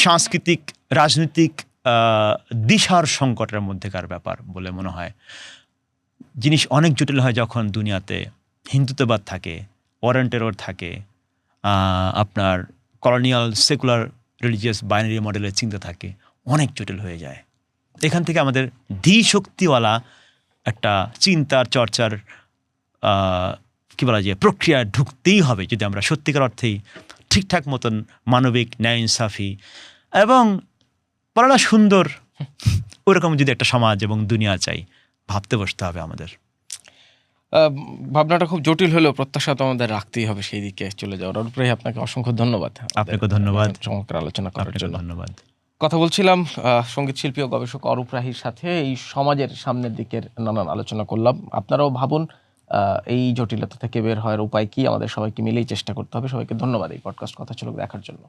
সাংস্কৃতিক রাজনৈতিক দিশার সংকটের মধ্যেকার ব্যাপার বলে মনে হয়। জিনিস অনেক জটিল হয় যখন দুনিয়াতে হিন্দুত্ববাদ থাকে, ওয়ার টেরর থাকে, আপনার কলোনিয়াল সেকুলার রিলিজিয়াস বাইনারি মডেলের চিন্তা থাকে, অনেক জটিল হয়ে যায়। এখান থেকে আমাদের ধীশক্তিওয়ালা একটা চিন্তার চর্চার কী বলা যায় প্রক্রিয়া ঢুকতেই হবে, যদি আমরা সত্যিকার অর্থেই ঠিকঠাক মতন মানবিক, ন্যায় ইনসাফি এবং পড়াটা সুন্দর ওরকম যদি একটা সমাজ এবং দুনিয়া চাই, ভাবতে বসতে হবে আমাদের। ভাবনাটা খুব জটিল হলেও প্রত্যাশা তো আমাদের রাখতেই হবে সেই দিকে চলে যাওয়ার। অরূপ রাহি, আপনাকে অসংখ্য ধন্যবাদ। আপনাকে ধন্যবাদ, চমৎকার আলোচনা করার জন্য ধন্যবাদ। কথা বলছিলাম সঙ্গীত শিল্পী ও গবেষক অরূপ রাহির সাথে। এই সমাজের সামনের দিকের নানান আলোচনা করলাম। আপনারাও ভাবুন এই জটিলতা থেকে বের হওয়ার উপায় কি, আমাদের সবাইকে মিলেই চেষ্টা করতে হবে। সবাইকে ধন্যবাদ এই পডকাস্ট কথা ছিল দেখার জন্য।